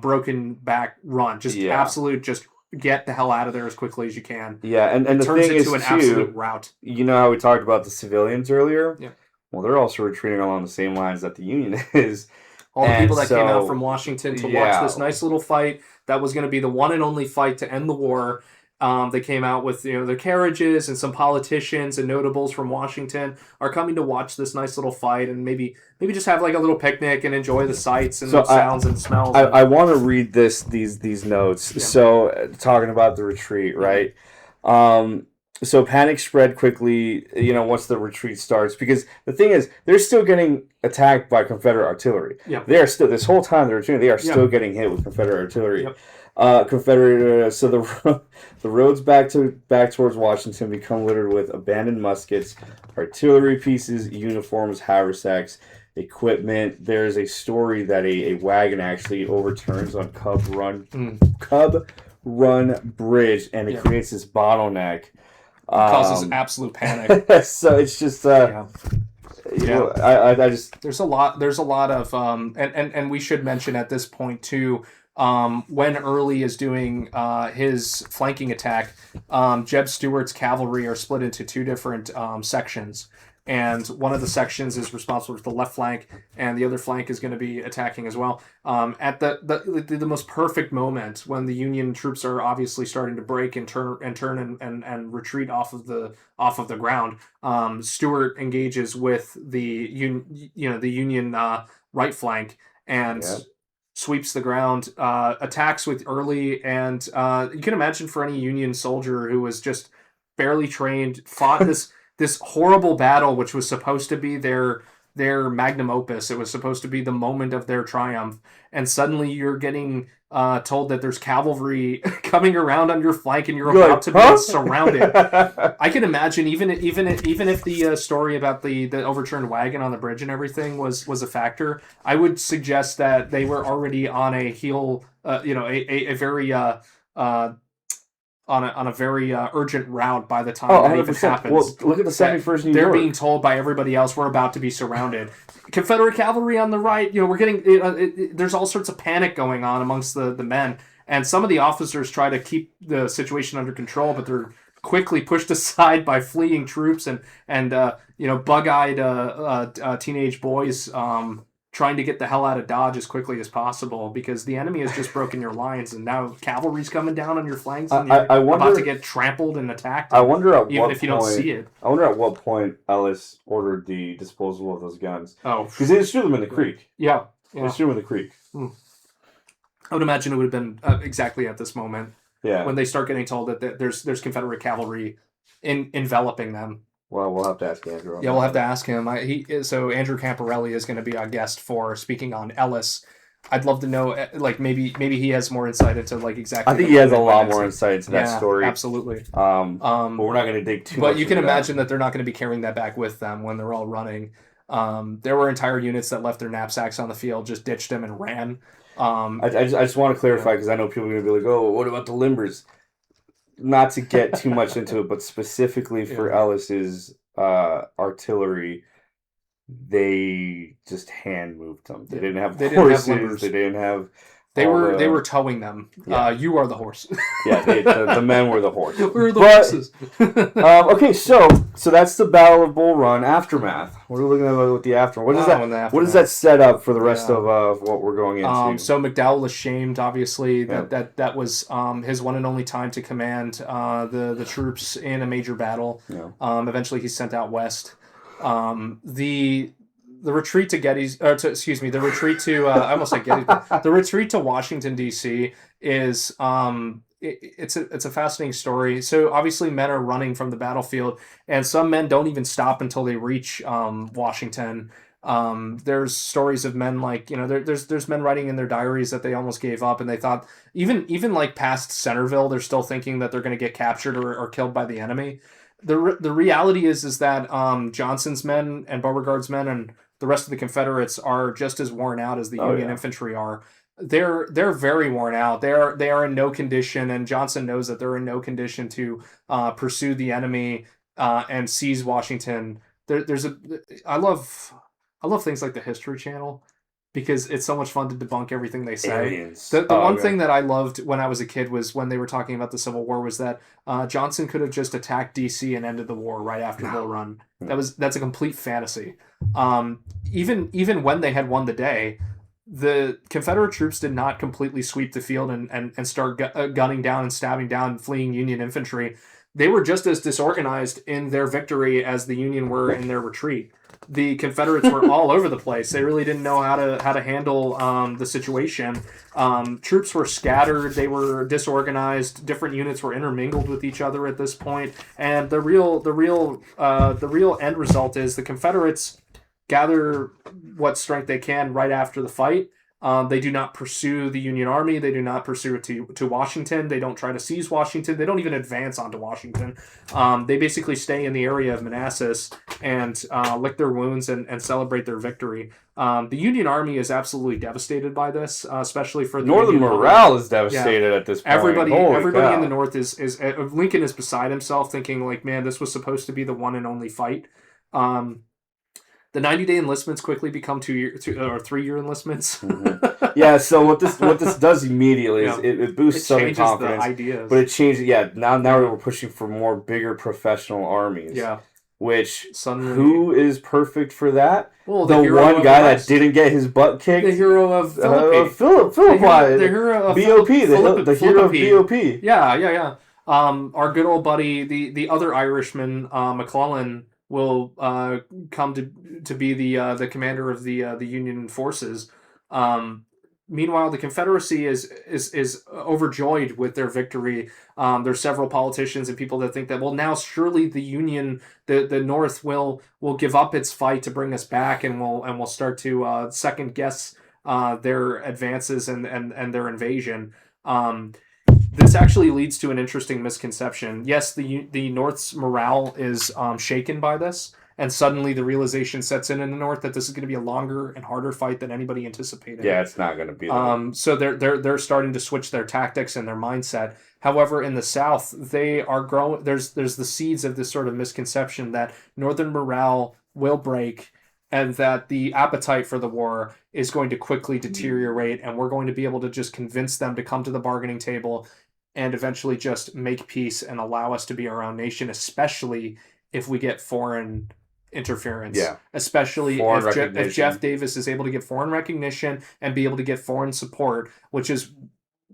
broken back run. Just absolute, just get the hell out of there as quickly as you can. Yeah, and the turns thing into is, an absolute rout. You know how we talked about the civilians earlier? Yeah. Well, they're also retreating along the same lines that the Union is. All the people that came out from Washington to watch this nice little fight that was going to be the one and only fight to end the war. They came out with their carriages, and some politicians and notables from Washington are coming to watch this nice little fight and maybe just have like a little picnic and enjoy the sights and the sounds and smells. I want to read these notes. Yeah. So talking about the retreat, right? So panic spread quickly, once the retreat starts, because the thing is, they're still getting attacked by Confederate artillery. Yeah. They are still, this whole time they're retreating, they are still getting hit with Confederate artillery. Yep. So the roads back towards Washington become littered with abandoned muskets, artillery pieces, uniforms, haversacks, equipment. There's a story that a wagon actually overturns on Cub Run Bridge, and it creates this bottleneck. Causes absolute panic. So it's just I just there's a lot of and we should mention at this point too, when Early is doing his flanking attack, Jeb Stuart's cavalry are split into two different sections. And one of the sections is responsible for the left flank, and the other flank is going to be attacking as well. At the most perfect moment, when the Union troops are obviously starting to break and turn and retreat off of the ground, Stuart engages with the Union right flank and sweeps the ground, attacks with Early, and you can imagine for any Union soldier who was just barely trained, fought this horrible battle, which was supposed to be their magnum opus. It was supposed to be the moment of their triumph, and suddenly you're getting told that there's cavalry coming around on your flank, and you're about to be surrounded. I can imagine, even if the story about the overturned wagon on the bridge and everything was a factor, I would suggest that they were already on a heel, a very on a very urgent route by the time that even happens. Well, look at the 71st New York. They're being told by everybody else, we're about to be surrounded. Confederate cavalry on the right, we're getting... there's all sorts of panic going on amongst the men. And some of the officers try to keep the situation under control, but they're quickly pushed aside by fleeing troops and bug-eyed teenage boys trying to get the hell out of Dodge as quickly as possible, because the enemy has just broken your lines, and now cavalry's coming down on your flanks, and you're about to get trampled and attacked. I wonder even if you don't see it. I wonder at what point Ellis ordered the disposal of those guns. Oh, because they just threw them in the creek. Yeah. They just threw them in the creek. I would imagine it would have been exactly at this moment. Yeah. When they start getting told that there's Confederate cavalry enveloping them. Well, we'll have to ask Andrew. Yeah, we'll have to ask him. So Andrew Camparelli is going to be our guest for speaking on Ellis. I'd love to know, like maybe he has more insight into like exactly. I think he has a lot more insight into that story. Absolutely. But we're not going to dig too much. But you can imagine that they're not going to be carrying that back with them when they're all running. There were entire units that left their knapsacks on the field, just ditched them and ran. I just want to clarify because I know people are going to be like, "Oh, what about the limbers?" Not to get too much into it, but specifically for Ellis's artillery, they just hand moved them. They didn't have horses. They didn't have. They were towing them. Yeah. You are the horse. Yeah, the men were the horse. We're the horses. Okay, so that's the Battle of Bull Run aftermath. What are we looking at with the aftermath? What is that? What does that set up for the rest of what we're going into? So McDowell is shamed, obviously. That was his one and only time to command the troops in a major battle. Yeah. Eventually, he's sent out west. The retreat to the retreat to I almost said Gettysburg. The retreat to Washington D.C. is it's a fascinating story. So obviously, men are running from the battlefield, and some men don't even stop until they reach Washington. There's stories of men like there's men writing in their diaries that they almost gave up, and they thought even like past Centerville, they're still thinking that they're going to get captured or killed by the enemy. The reality is that Johnson's men and Beauregard's men and the rest of the Confederates are just as worn out as the Union infantry are. They're very worn out. They are in no condition, and Johnson knows that they're in no condition to pursue the enemy and seize Washington. I love things like the History Channel because it's so much fun to debunk everything they say. Aliens. The one thing that I loved when I was a kid was when they were talking about the Civil War was that Johnson could have just attacked D.C. and ended the war right after Bull Run. That's a complete fantasy. Even when they had won the day, the Confederate troops did not completely sweep the field and start gunning down and stabbing down fleeing Union infantry. They were just as disorganized in their victory as the Union were in their retreat. The Confederates were all over the place. They really didn't know how to handle the situation. Troops were scattered. They were disorganized. Different units were intermingled with each other at this point. And the real end result is the Confederates gather what strength they can right after the fight. They do not pursue the Union Army. They do not pursue it to Washington. They don't try to seize Washington. They don't even advance onto Washington. They basically stay in the area of Manassas and lick their wounds and celebrate their victory. The Union Army is absolutely devastated by this, especially for the Northern Union morale is devastated at this point. Everybody in the North is Lincoln is beside himself, thinking like, man, this was supposed to be the one and only fight. The 90-day enlistments quickly become 2 year or 3 year enlistments. Mm-hmm. Yeah. So what this does immediately is it boosts Southern confidence, the ideas. But it changes. Yeah. Now we're pushing for more bigger professional armies. Yeah. Which who is perfect for that? Well, the one guy that didn't get his butt kicked. The hero of Philippi. Philippi. The hero of BOP. The hero of BOP. Yeah. Our good old buddy, the other Irishman, McClellan, will come to be the commander of the Union forces. Meanwhile, the Confederacy is overjoyed with their victory. There's several politicians and people that think that, well, now surely the Union, the North will give up its fight to bring us back, and we'll start to second guess their advances and their invasion. This actually leads to an interesting misconception. Yes, the North's morale is shaken by this, and suddenly the realization sets in the North that this is going to be a longer and harder fight than anybody anticipated. Yeah, it's not going to be. So they're starting to switch their tactics and their mindset. However, in the South, they are growing. There's the seeds of this sort of misconception that Northern morale will break, and that the appetite for the war is going to quickly deteriorate, and we're going to be able to just convince them to come to the bargaining table and eventually just make peace and allow us to be our own nation, especially if we get foreign interference. Yeah. Especially if Jeff Davis is able to get foreign recognition and be able to get foreign support, which is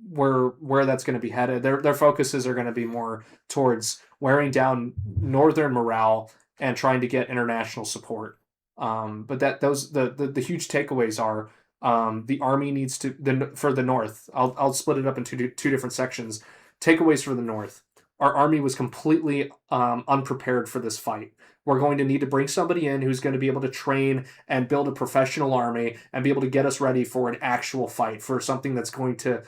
where that's going to be headed. Their focuses are going to be more towards wearing down Northern morale and trying to get international support. But the huge takeaways are the Army needs to for the North. I'll split it up into two different sections. Takeaways for the North. our army was completely unprepared for this fight. We're going to need to bring somebody in who's going to be able to train and build a professional army and be able to get us ready for an actual fight, for something that's going to,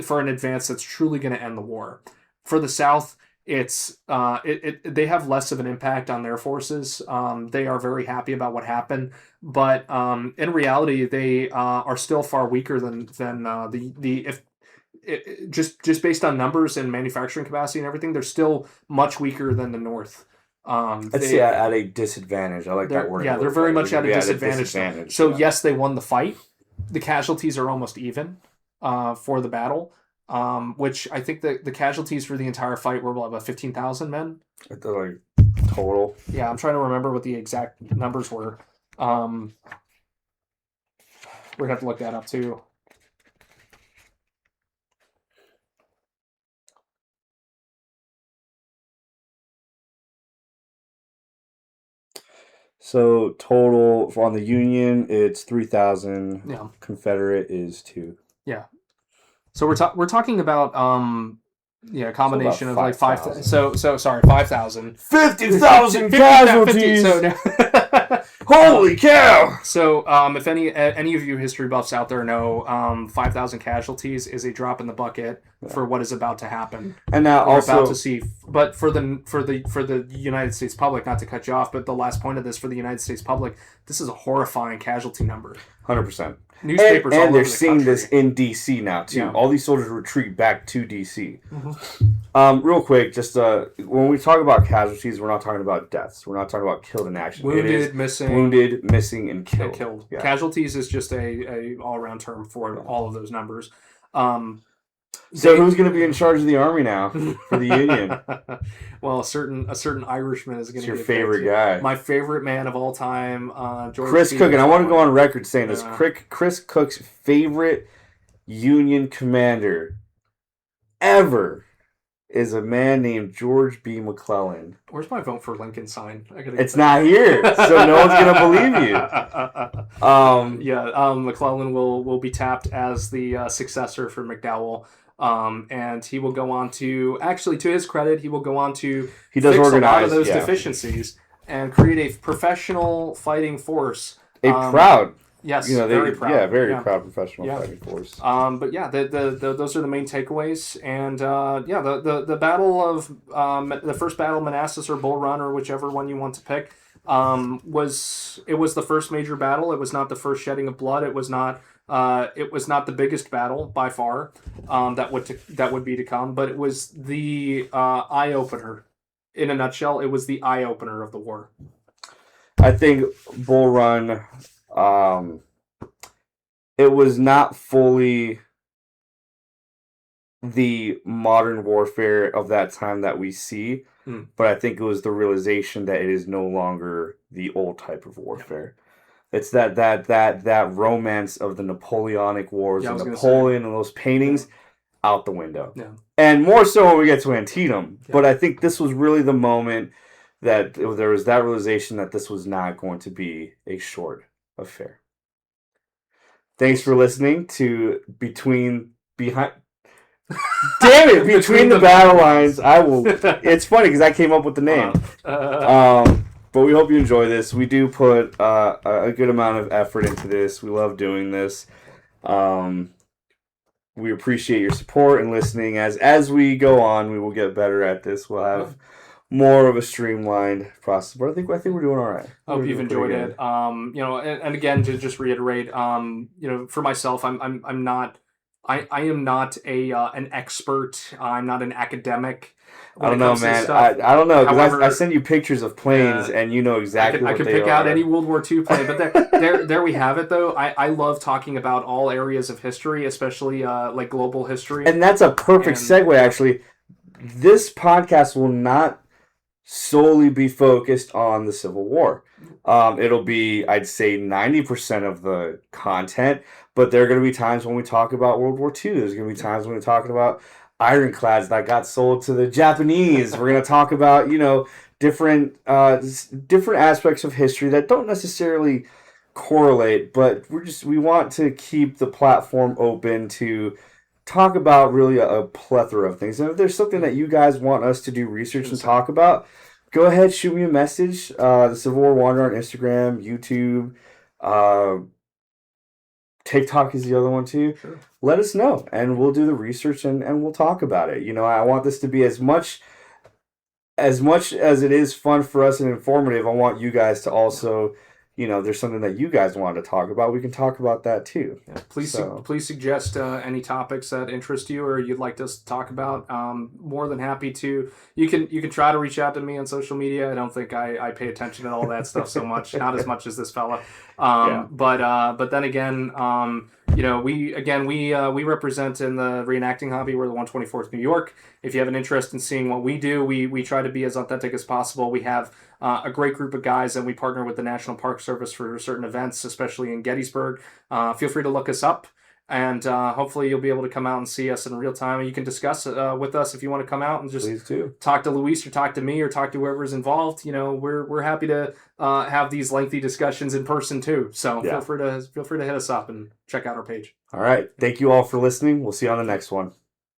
for an advance that's truly going to end the war. For the South, they have less of an impact on their forces. They are very happy about what happened, but in reality, they are still far weaker than the if just based on numbers and manufacturing capacity and everything, they're still much weaker than the North. Let's say at a disadvantage. I like that word. Yeah, they're very much at a disadvantage. So yeah. yes, they won the fight. The casualties are almost even for the battle, which I think the casualties for the entire fight were about 15,000 men. Like total. Yeah, I'm trying to remember what the exact numbers were. We're gonna have to look that up too. So total on the Union, it's 3,000. Yeah. Confederate is 2. Yeah. So we're talking about a combination of like 5,000. So sorry, 5,000. 50,000 casualties. Holy cow! So if any of you history buffs out there know, 5,000 casualties is a drop in the bucket for what is about to happen. And now we're also about to see, but for the United States public, not to cut you off, but the last point of this, for the United States public, this is a horrifying casualty number. 100%. Newspapers and they're seeing this in DC now too. Yeah. All these soldiers retreat back to DC. Mm-hmm. Real quick, just when we talk about casualties, we're not talking about deaths. We're not talking about killed in action. Wounded, missing, and killed. Yeah. Casualties is just a all around term for all of those numbers. So who's going to be in charge of the army now for the Union? Well, a certain Irishman is going to be your favorite guy. My favorite man of all time, George Chris Cook. And I want to go on record saying this. Chris Cook's favorite Union commander ever is a man named George B. McClellan. Where's my vote for Lincoln sign? It's not here, so no one's going to believe you. McClellan will be tapped as the successor for McDowell. And he will go on to, actually, to his credit, he will go on to fix a lot of those deficiencies and create a professional fighting force. Proud. Yes, very proud. Yeah, very proud professional fighting force. But yeah, those are the main takeaways. And the battle of the First Battle of Manassas or Bull Run, or whichever one you want to pick, was the first major battle. It was not the first shedding of blood. It was not the biggest battle by far that would be to come, but it was the eye opener. In a nutshell, it was the eye opener of the war. I think Bull Run, it was not fully the modern warfare of that time that we see, but I think it was the realization that it is no longer the old type of warfare. Yeah. It's that romance of the Napoleonic Wars and Napoleon and those paintings out the window. Yeah. And more so when we get to Antietam. Yeah. But I think this was really the moment that there was that realization that this was not going to be a short affair. Thanks for listening to Between the Battle Lines. It's funny because I came up with the name. But we hope you enjoy this. We do put a good amount of effort into this. We love doing this. We appreciate your support and listening. As we go on, we will get better at this. We'll have more of a streamlined process. But I think we're doing all right. I hope you've enjoyed it. And again, to just reiterate, for myself, I am not an expert. I'm not an academic. I don't know, man. I don't know, because I send you pictures of planes, and you know exactly what they are. I could pick out any World War II plane, but there we have it, though. I love talking about all areas of history, especially like global history. And that's a perfect segue, actually. This podcast will not solely be focused on the Civil War. It'll be, I'd say, 90% of the content, but there are going to be times when we talk about World War II. There's going to be times when we're talking about ironclads that got sold to the Japanese. We're going to talk about, different aspects of history that don't necessarily correlate, but we want to keep the platform open to talk about really a plethora of things. And if there's something that you guys want us to do research and talk about, go ahead, shoot me a message. The Civil War Wanderer on Instagram, YouTube, uh, TikTok is the other one too. Sure. Let us know, and we'll do the research and we'll talk about it. I want this to be as much as it is fun for us and informative. I want you guys to also, there's something that you guys want to talk about. We can talk about that too. Yeah. Please suggest any topics that interest you or you'd like us to talk about. More than happy to. You can try to reach out to me on social media. I don't think I pay attention to all that stuff so much, not as much as this fella. But then again, we represent in the reenacting hobby. We're the 124th New York. If you have an interest in seeing what we do, we try to be as authentic as possible. We have a great group of guys, and we partner with the National Park Service for certain events, especially in Gettysburg. Feel free to look us up, and hopefully you'll be able to come out and see us in real time. And you can discuss with us if you want to come out and just talk to Luis or talk to me or talk to whoever's involved. We're happy to have these lengthy discussions in person too. So feel free to hit us up and check out our page. All right. Thank you all for listening. We'll see you on the next one.